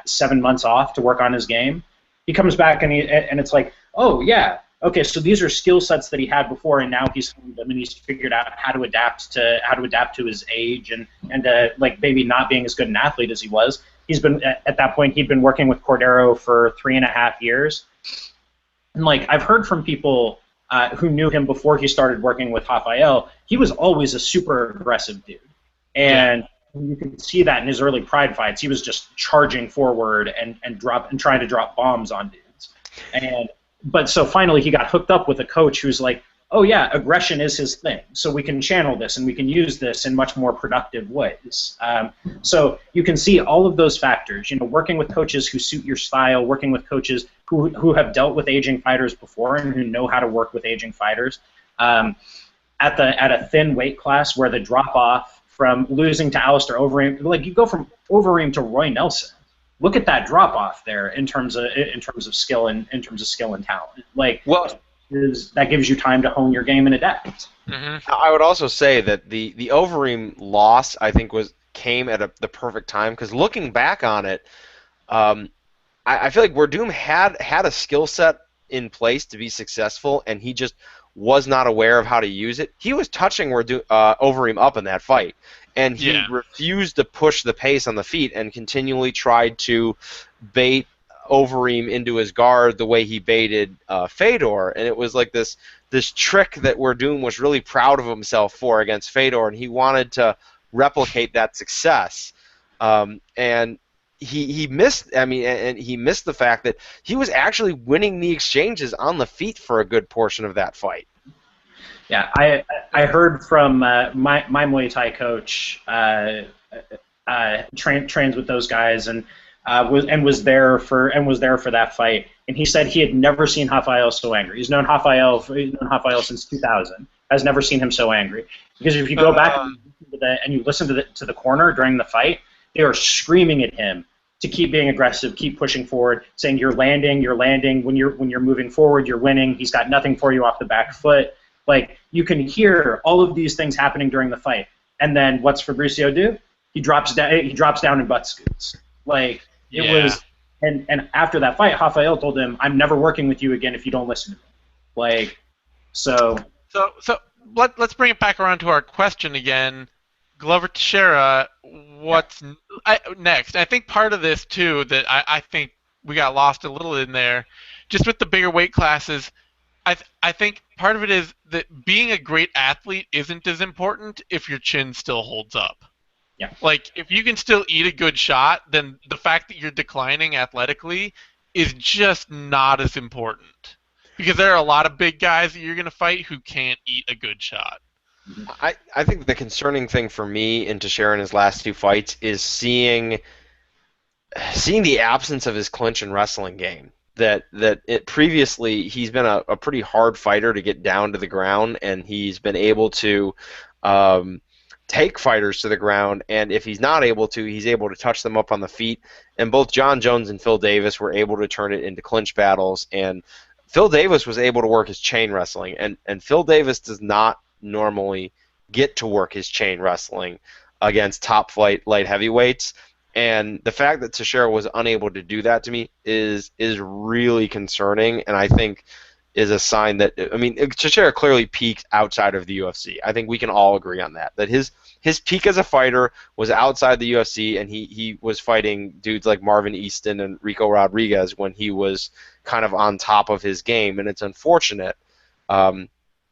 7 months off to work on his game. He comes back and it's like, oh yeah. Okay, so these are skill sets that he had before, and now he's honed them, and he's figured out how to adapt to his age, and like maybe not being as good an athlete as he was. He's been at that point. He'd been working with Cordero for 3.5 years, and like I've heard from people who knew him before he started working with Rafael, he was always a super aggressive dude, and you can see that in his early Pride fights. He was just charging forward and trying to drop bombs on dudes, But so finally he got hooked up with a coach who's like, oh yeah, aggression is his thing, so we can channel this and we can use this in much more productive ways. So you can see all of those factors, working with coaches who suit your style, working with coaches who have dealt with aging fighters before and who know how to work with aging fighters. At a thin weight class where the drop-off from losing to Alistair Overeem, like you go from Overeem to Roy Nelson. Look at that drop off there in terms of skill and talent. Like, well, that gives you time to hone your game and adapt. Mm-hmm. I would also say that the Overeem loss, I think, came at the perfect time, because looking back on it, I feel like Werdum had a skill set in place to be successful, and he just was not aware of how to use it. He was touching Overeem up in that fight, and he refused to push the pace on the feet and continually tried to bait Overeem into his guard the way he baited Fedor. And it was like this trick that Werdum was really proud of himself for against Fedor, and he wanted to replicate that success. And he missed. I mean, and he missed the fact that he was actually winning the exchanges on the feet for a good portion of that fight. Yeah, I heard from my Muay Thai coach, trains with those guys, and was there for that fight, and he said he had never seen Rafael so angry. He's known Rafael since 2000. Has never seen him so angry, because if you go back and you listen to the corner during the fight, they are screaming at him to keep being aggressive, keep pushing forward, saying you're landing. When you're moving forward, you're winning. He's got nothing for you off the back foot. Like, you can hear all of these things happening during the fight, and then what's Fabricio do? He drops down and butt scoots. Like, it was, and after that fight, Rafael told him, "I'm never working with you again if you don't listen to me." Like, so let's bring it back around to our question again. Glover Teixeira, what's next? I think part of this too that I think we got lost a little in there, just with the bigger weight classes. I think part of it is that being a great athlete isn't as important if your chin still holds up. Yeah. Like, if you can still eat a good shot, then the fact that you're declining athletically is just not as important. Because there are a lot of big guys that you're going to fight who can't eat a good shot. I think the concerning thing for me in Teixeira in his last two fights is seeing the absence of his clinch and wrestling game. That it previously he's been a pretty hard fighter to get down to the ground, and he's been able to um, take fighters to the ground. And if he's not able to, he's able to touch them up on the feet. And both John Jones and Phil Davis were able to turn it into clinch battles. And Phil Davis was able to work his chain wrestling, and Phil Davis does not normally get to work his chain wrestling against top flight light heavyweights. And the fact that Teixeira was unable to do that to me is really concerning, and I think is a sign that, I mean, Teixeira clearly peaked outside of the UFC. I think we can all agree on that. That his peak as a fighter was outside the UFC, and he was fighting dudes like Marvin Easton and Rico Rodriguez when he was kind of on top of his game, and it's unfortunate. And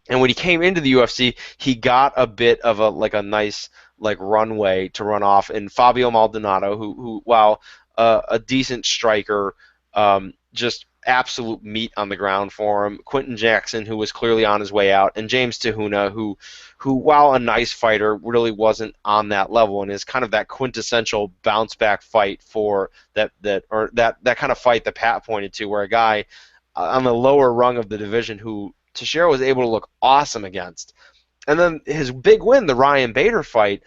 when he came into the UFC, he got a bit of a nice runway to run off. And Fabio Maldonado, who while a decent striker, just absolute meat on the ground for him. Quentin Jackson, who was clearly on his way out, and James Tahuna, who while a nice fighter, really wasn't on that level, and is kind of that quintessential bounce back fight for that kind of fight that Pat pointed to, where a guy on the lower rung of the division who Teixeira was able to look awesome against. And then his big win, the Ryan Bader fight,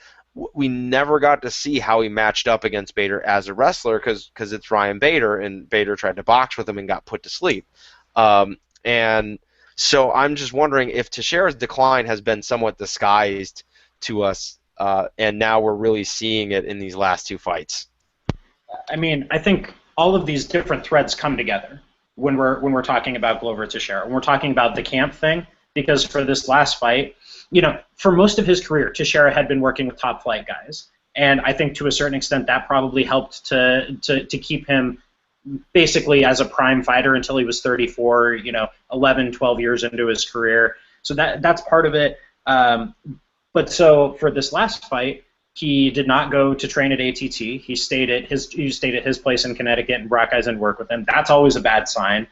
we never got to see how he matched up against Bader as a wrestler because it's Ryan Bader, and Bader tried to box with him and got put to sleep. And so I'm just wondering if Teixeira's decline has been somewhat disguised to us, and now we're really seeing it in these last two fights. I mean, I think all of these different threads come together when we're talking about Glover Teixeira. When we're talking about the camp thing, because for this last fight, for most of his career, Teixeira had been working with top flight guys, and I think to a certain extent that probably helped to keep him basically as a prime fighter until he was 34, 11, 12 years into his career. So that's part of it. But so for this last fight, he did not go to train at ATT. He stayed at his place in Connecticut, and Brock Eisen worked with him. That's always a bad sign.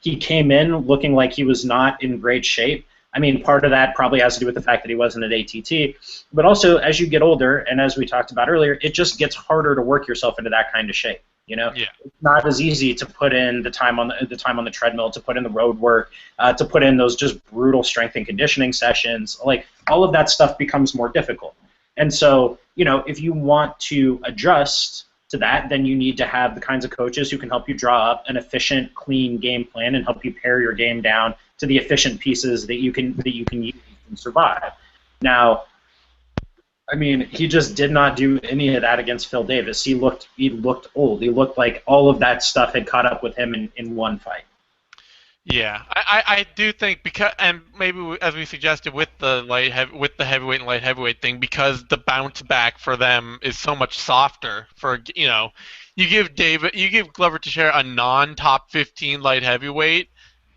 He came in looking like he was not in great shape. I mean, part of that probably has to do with the fact that he wasn't at ATT, but also as you get older, and as we talked about earlier, it just gets harder to work yourself into that kind of shape. Yeah. It's not as easy to put in the time on the treadmill, to put in the road work, to put in those just brutal strength and conditioning sessions. Like, all of that stuff becomes more difficult. And so, if you want to adjust to that, then you need to have the kinds of coaches who can help you draw up an efficient, clean game plan and help you pare your game down to the efficient pieces that you can use and survive. Now, I mean, he just did not do any of that against Phil Davis. He looked old. He looked like all of that stuff had caught up with him in one fight. Yeah, I do think and maybe as we suggested with the heavyweight and light heavyweight thing, because the bounce back for them is so much softer. You give Glover Teixeira a non-top 15 light heavyweight,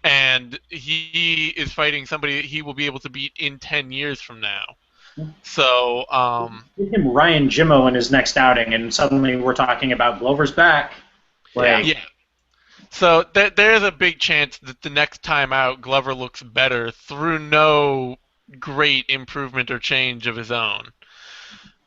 and he is fighting somebody that he will be able to beat in 10 years from now. So give him Ryan Jimmo in his next outing, and suddenly we're talking about Glover's back. Yeah. So there's a big chance that the next time out, Glover looks better through no great improvement or change of his own.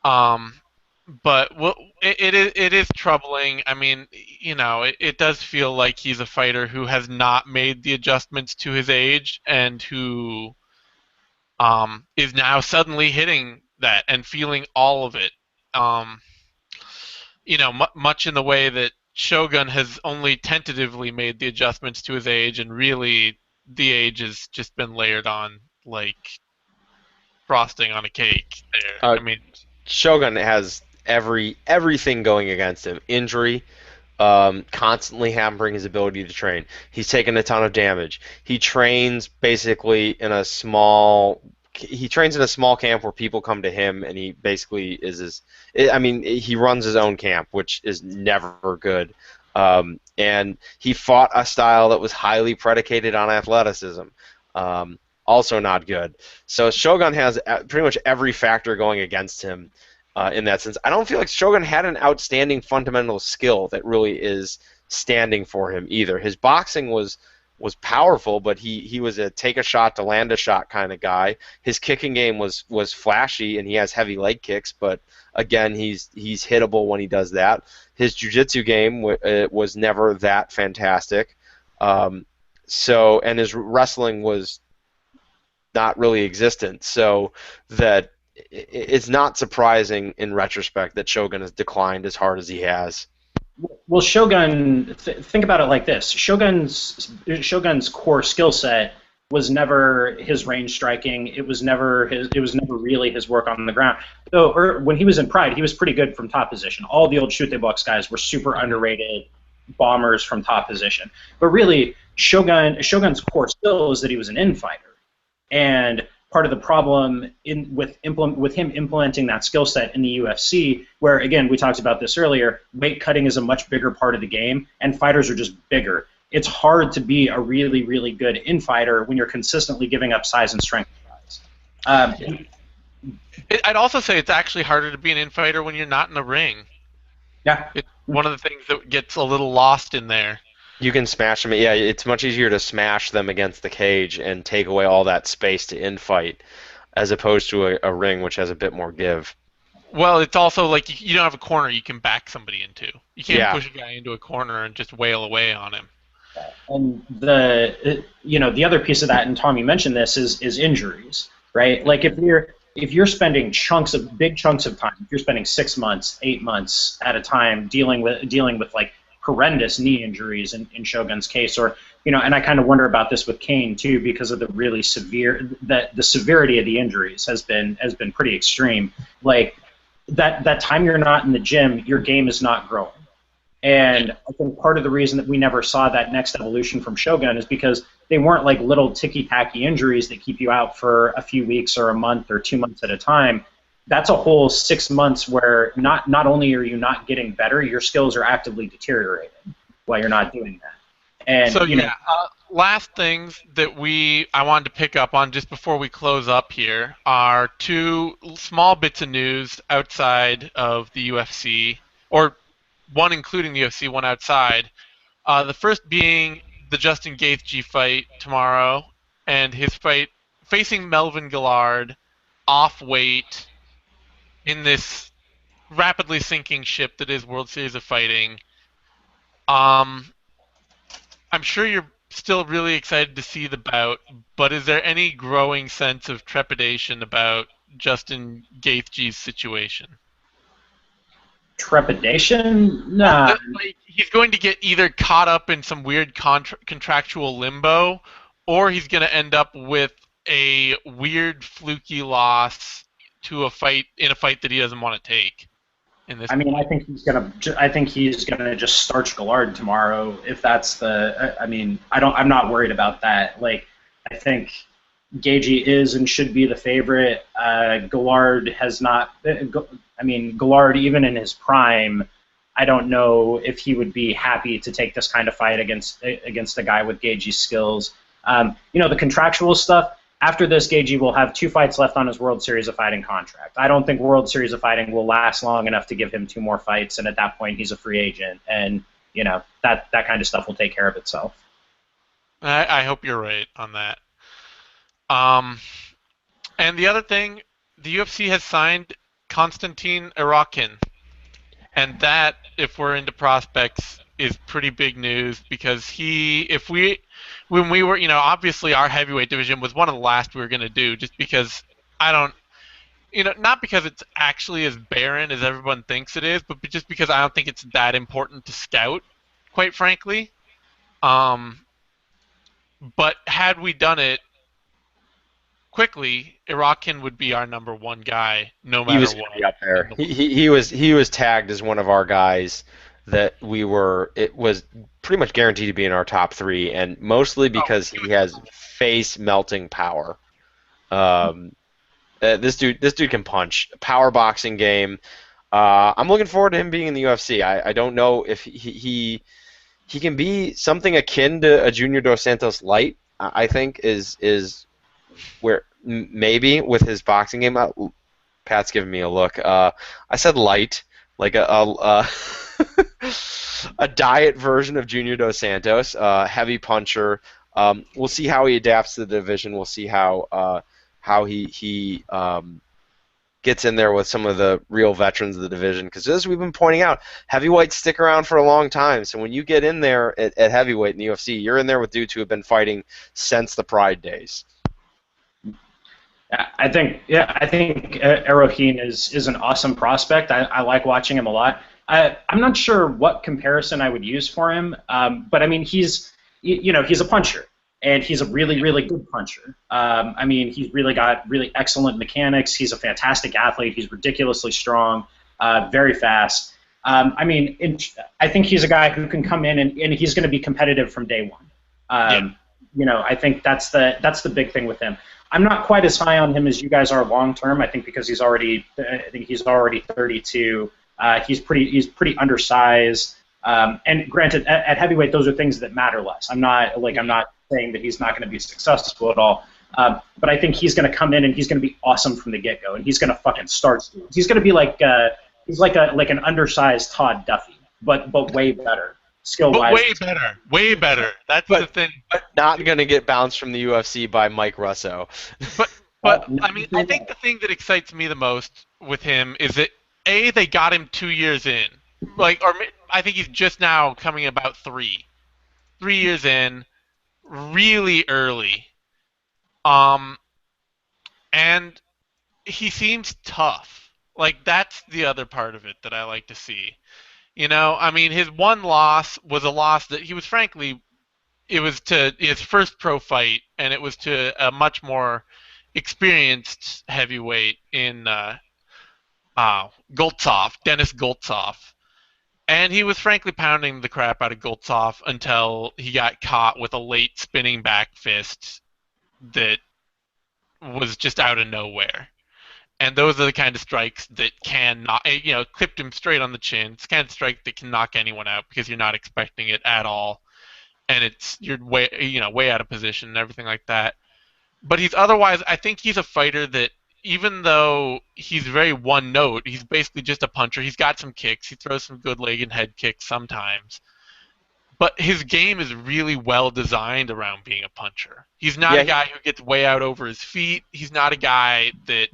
But it is troubling. I mean, it does feel like he's a fighter who has not made the adjustments to his age, and who is now suddenly hitting that and feeling all of it. Much in the way that Shogun has only tentatively made the adjustments to his age, and really the age has just been layered on like frosting on a cake there. I mean, Shogun has everything going against him. Injury, constantly hampering his ability to train. He's taken a ton of damage. He trains basically in a small camp where people come to him, and he basically he runs his own camp, which is never good. and he fought a style that was highly predicated on athleticism. Also not good. So Shogun has pretty much every factor going against him in that sense. I don't feel like Shogun had an outstanding fundamental skill that really is standing for him either. His boxing was powerful, but he was a take a shot to land a shot kind of guy. His kicking game was flashy, and he has heavy leg kicks, but again, he's hittable when he does that. His jiu-jitsu game was never that fantastic. And his wrestling was not really existent. So that it's not surprising in retrospect that Shogun has declined as hard as he has. Well, Shogun, think about it like this: Shogun's core skill set was never his range striking. It was never really his work on the ground. Though, when he was in Pride, he was pretty good from top position. All the old shoot they box guys were super underrated bombers from top position. But really, Shogun's core skill is that he was an infighter. And part of the problem with him implementing that skill set in the UFC, where, again, we talked about this earlier, weight cutting is a much bigger part of the game, and fighters are just bigger. It's hard to be a really, really good infighter when you're consistently giving up size and strength. I'd also say it's actually harder to be an infighter when you're not in the ring. Yeah. It's one of the things that gets a little lost in there. You can smash them. Yeah, it's much easier to smash them against the cage and take away all that space to infight, as opposed to a ring which has a bit more give. Well, it's also like you don't have a corner you can back somebody into. You can't push a guy into a corner and just wail away on him. And the other piece of that, and Tommy mentioned this, is injuries, right? Like if you're spending big chunks of time, if you're spending 6 months, 8 months at a time dealing with like horrendous knee injuries in Shogun's case, or and I kind of wonder about this with Kane too, because of the really the severity of the injuries has been pretty extreme. Like that time you're not in the gym, your game is not growing. And I think part of the reason that we never saw that next evolution from Shogun is because they weren't like little ticky-tacky injuries that keep you out for a few weeks or a month or 2 months at a time. That's a whole 6 months where not only are you not getting better, your skills are actively deteriorating while you're not doing that. And so last things that I wanted to pick up on just before we close up here are 2 small bits of news outside of the UFC, or one including the UFC, one outside. The first being the Justin Gaethje fight tomorrow, and his fight facing Melvin Gillard off weight in this rapidly sinking ship that is World Series of Fighting. I'm sure you're still really excited to see the bout, but is there any growing sense of trepidation about Justin Gaethje's situation? Trepidation? Nah. Like, he's going to get either caught up in some weird contractual limbo, or he's going to end up with a weird fluky loss to a fight that he doesn't want to take. I mean, I think he's gonna just starch Gillard tomorrow. If that's the, I mean, I'm not worried about that. Like, I think Gaethje is and should be the favorite. Gillard has not. I mean, Gillard, even in his prime, I don't know if he would be happy to take this kind of fight against a guy with Gaethje's skills. The contractual stuff. After this, Gaethje will have 2 fights left on his World Series of Fighting contract. I don't think World Series of Fighting will last long enough to give him 2 more fights, and at that point, he's a free agent, and that kind of stuff will take care of itself. I hope you're right on that. And the other thing, the UFC has signed Konstantin Iaquinta, and that, if we're into prospects, is pretty big news because when we were, obviously our heavyweight division was one of the last we were going to do, just because not because it's actually as barren as everyone thinks it is, but just because I don't think it's that important to scout, quite frankly. But had we done it quickly, Iaquinta would be our number 1 guy, no matter what. He was going to be up there. He was tagged as one of our guys that it was pretty much guaranteed to be in our top 3, and mostly because he has face melting power. This dude can punch. Power boxing game. I'm looking forward to him being in the UFC. I don't know if he can be something akin to a Junior Dos Santos light. I think is where maybe with his boxing game. Pat's giving me a look. I said light, like a diet version of Junior Dos Santos, heavy puncher. We'll see how he adapts to the division. We'll see how he gets in there with some of the real veterans of the division. Because as we've been pointing out, heavyweights stick around for a long time. So when you get in there at heavyweight in the UFC, you're in there with dudes who have been fighting since the Pride days. I think Erohin is an awesome prospect. I like watching him a lot. I'm not sure what comparison I would use for him, but I mean he's a puncher, and he's a really really good puncher. I mean he's really got really excellent mechanics. He's a fantastic athlete. He's ridiculously strong, very fast. I think he's a guy who can come in and he's going to be competitive from day one. I think that's the big thing with him. I'm not quite as high on him as you guys are long term. I think because he's already 32. He's pretty undersized. And granted, at heavyweight, those are things that matter less. I'm not saying that he's not going to be successful at all. But I think he's going to come in and he's going to be awesome from the get go, and he's going to fucking start dudes. He's going to be like an undersized Todd Duffy, but way better. Skill-wise. Way better. That's the thing. But not going to get bounced from the UFC by Mike Russo. But I mean, I think the thing that excites me the most with him is that they got him 2 years in, I think he's just now coming about 3 years in, really early, and he seems tough. Like that's the other part of it that I like to see. I mean, his one loss was a loss that he was frankly, it was to his first pro fight, and it was to a much more experienced heavyweight in Dennis Goltsov. And he was frankly pounding the crap out of Goltsov until he got caught with a late spinning back fist that was just out of nowhere. And those are the kind of strikes that can knock, clipped him straight on the chin. It's the kind of strike that can knock anyone out because you're not expecting it at all, and you're way out of position and everything like that. But I think he's a fighter that even though he's very one note, he's basically just a puncher. He's got some kicks. He throws some good leg and head kicks sometimes. But his game is really well designed around being a puncher. He's not a guy who gets way out over his feet. He's not a guy that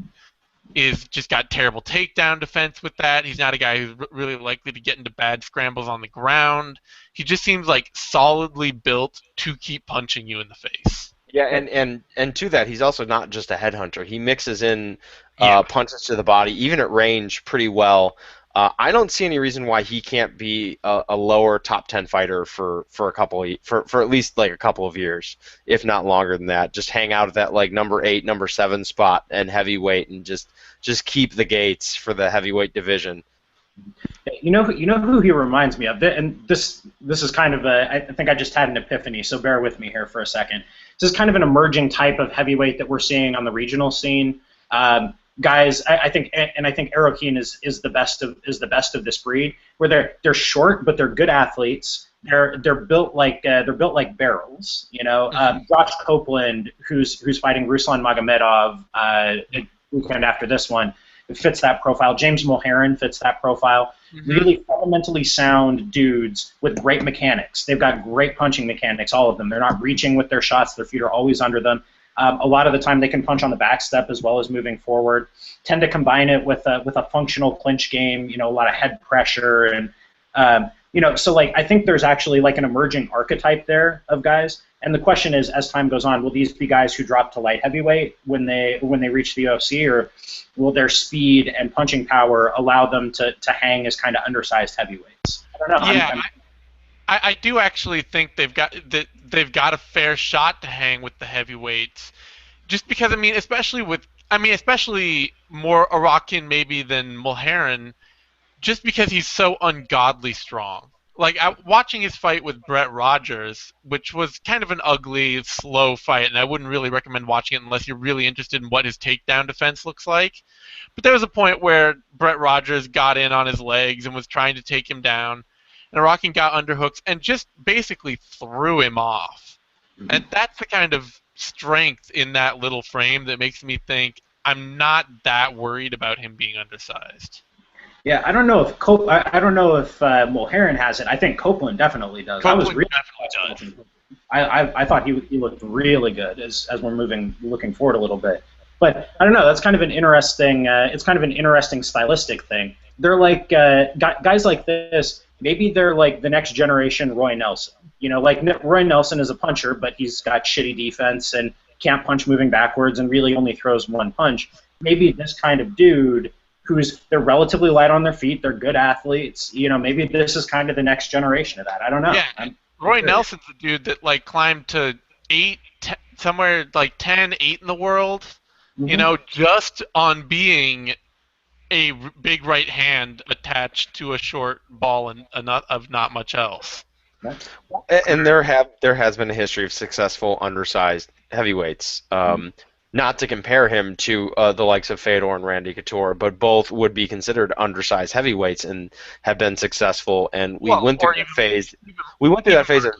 is just got terrible takedown defense with that. He's not a guy who's really likely to get into bad scrambles on the ground. He just seems like solidly built to keep punching you in the face. Yeah, and to that, he's also not just a headhunter. He mixes in punches to the body, even at range, pretty well. I don't see any reason why he can't be a lower top 10 fighter for at least like a couple of years, if not longer than that. Just hang out at that like number 8, number 7 spot and heavyweight, and just keep the gates for the heavyweight division. You know who he reminds me of, and this is kind of I think I just had an epiphany, so bear with me here for a second. This is kind of an emerging type of heavyweight that we're seeing on the regional scene. Guys, I think Erohin is the best of this breed, where they're short but they're good athletes. They're built like barrels. Josh Copeland, who's fighting Ruslan Magomedov weekend after this one, it fits that profile. James Mulherin fits that profile. Mm-hmm. Really fundamentally sound dudes with great mechanics. They've got great punching mechanics, all of them. They're not reaching with their shots. Their feet are always under them. A lot of the time they can punch on the back step as well as moving forward. Tend to combine it with a functional clinch game, a lot of head pressure. And, so like I think there's actually like an emerging archetype there of guys. And the question is, as time goes on, will these be guys who drop to light heavyweight when they reach the UFC, or will their speed and punching power allow them to hang as kind of undersized heavyweights? I don't know. Yeah, I do actually think they've got a fair shot to hang with the heavyweights, just because especially more Arakin maybe than Mulherin, just because he's so ungodly strong. Like watching his fight with Brett Rogers, which was kind of an ugly, slow fight, and I wouldn't really recommend watching it unless you're really interested in what his takedown defense looks like. But there was a point where Brett Rogers got in on his legs and was trying to take him down, and Rocking got underhooks and just basically threw him off. And that's the kind of strength in that little frame that makes me think I'm not that worried about him being undersized. Yeah, I don't know if I don't know if Mulheron has it. I think Copeland definitely does. I was Copeland really definitely does. I thought he looked really good as we're looking forward a little bit. But I don't know. That's kind of an interesting. It's kind of an interesting stylistic thing. They're like guys like this. Maybe they're like the next generation Roy Nelson. You know, like Roy Nelson is a puncher, but he's got shitty defense and can't punch moving backwards and really only throws one punch. Maybe this kind of dude they're relatively light on their feet, they're good athletes. You know, maybe this is kind of the next generation of that. I don't know. Yeah, Roy Nelson's a dude that like climbed to somewhere like 10, 8 in the world. You know, just on being a big right hand attached to a short ball and of not much else. And there has been a history of successful undersized heavyweights. Not to compare him to the likes of Fedor and Randy Couture, but both would be considered undersized heavyweights and have been successful. And we went through that phase. We went through that phase of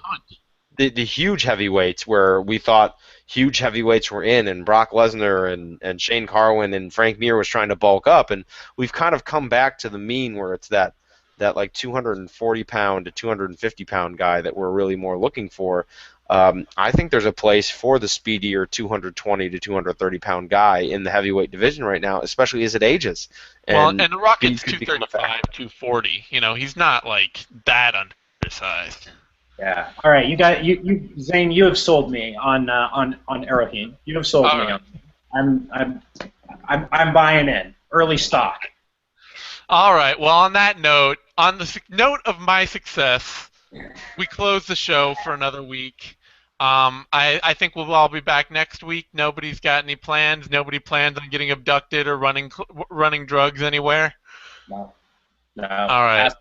the huge heavyweights where we thought huge heavyweights were in, and Brock Lesnar and Shane Carwin and Frank Mir was trying to bulk up, and we've kind of come back to the mean where it's that like 240 pound to 250 pound guy that we're really more looking for. I think there's a place for the speedier 220 to 230 pound guy in the heavyweight division right now, especially as it ages. And the Rocket's 235, 240. You know, he's not like that undersized. Yeah. All right, you Zane, you have sold me on Erohim. You have sold me. Right. I'm buying in. Early stock. All right. Well, on that note, on the note of my success, we close the show for another week. I think we'll all be back next week. Nobody's got any plans. Nobody plans on getting abducted or running drugs anywhere. No. All right.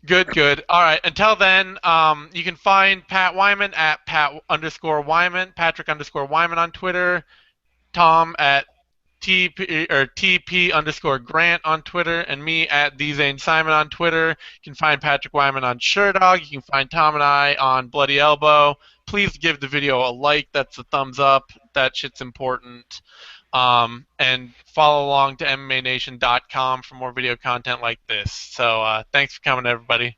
Good. All right. Until then, you can find Pat Wyman at Pat_Wyman, Patrick_Wyman on Twitter, Tom at TP_Grant on Twitter, and me at TheZaneSimon on Twitter. You can find Patrick Wyman on Sherdog. You can find Tom and I on Bloody Elbow. Please give the video a like. That's a thumbs up. That shit's important. And follow along to MMANation.com for more video content like this. So thanks for coming, everybody.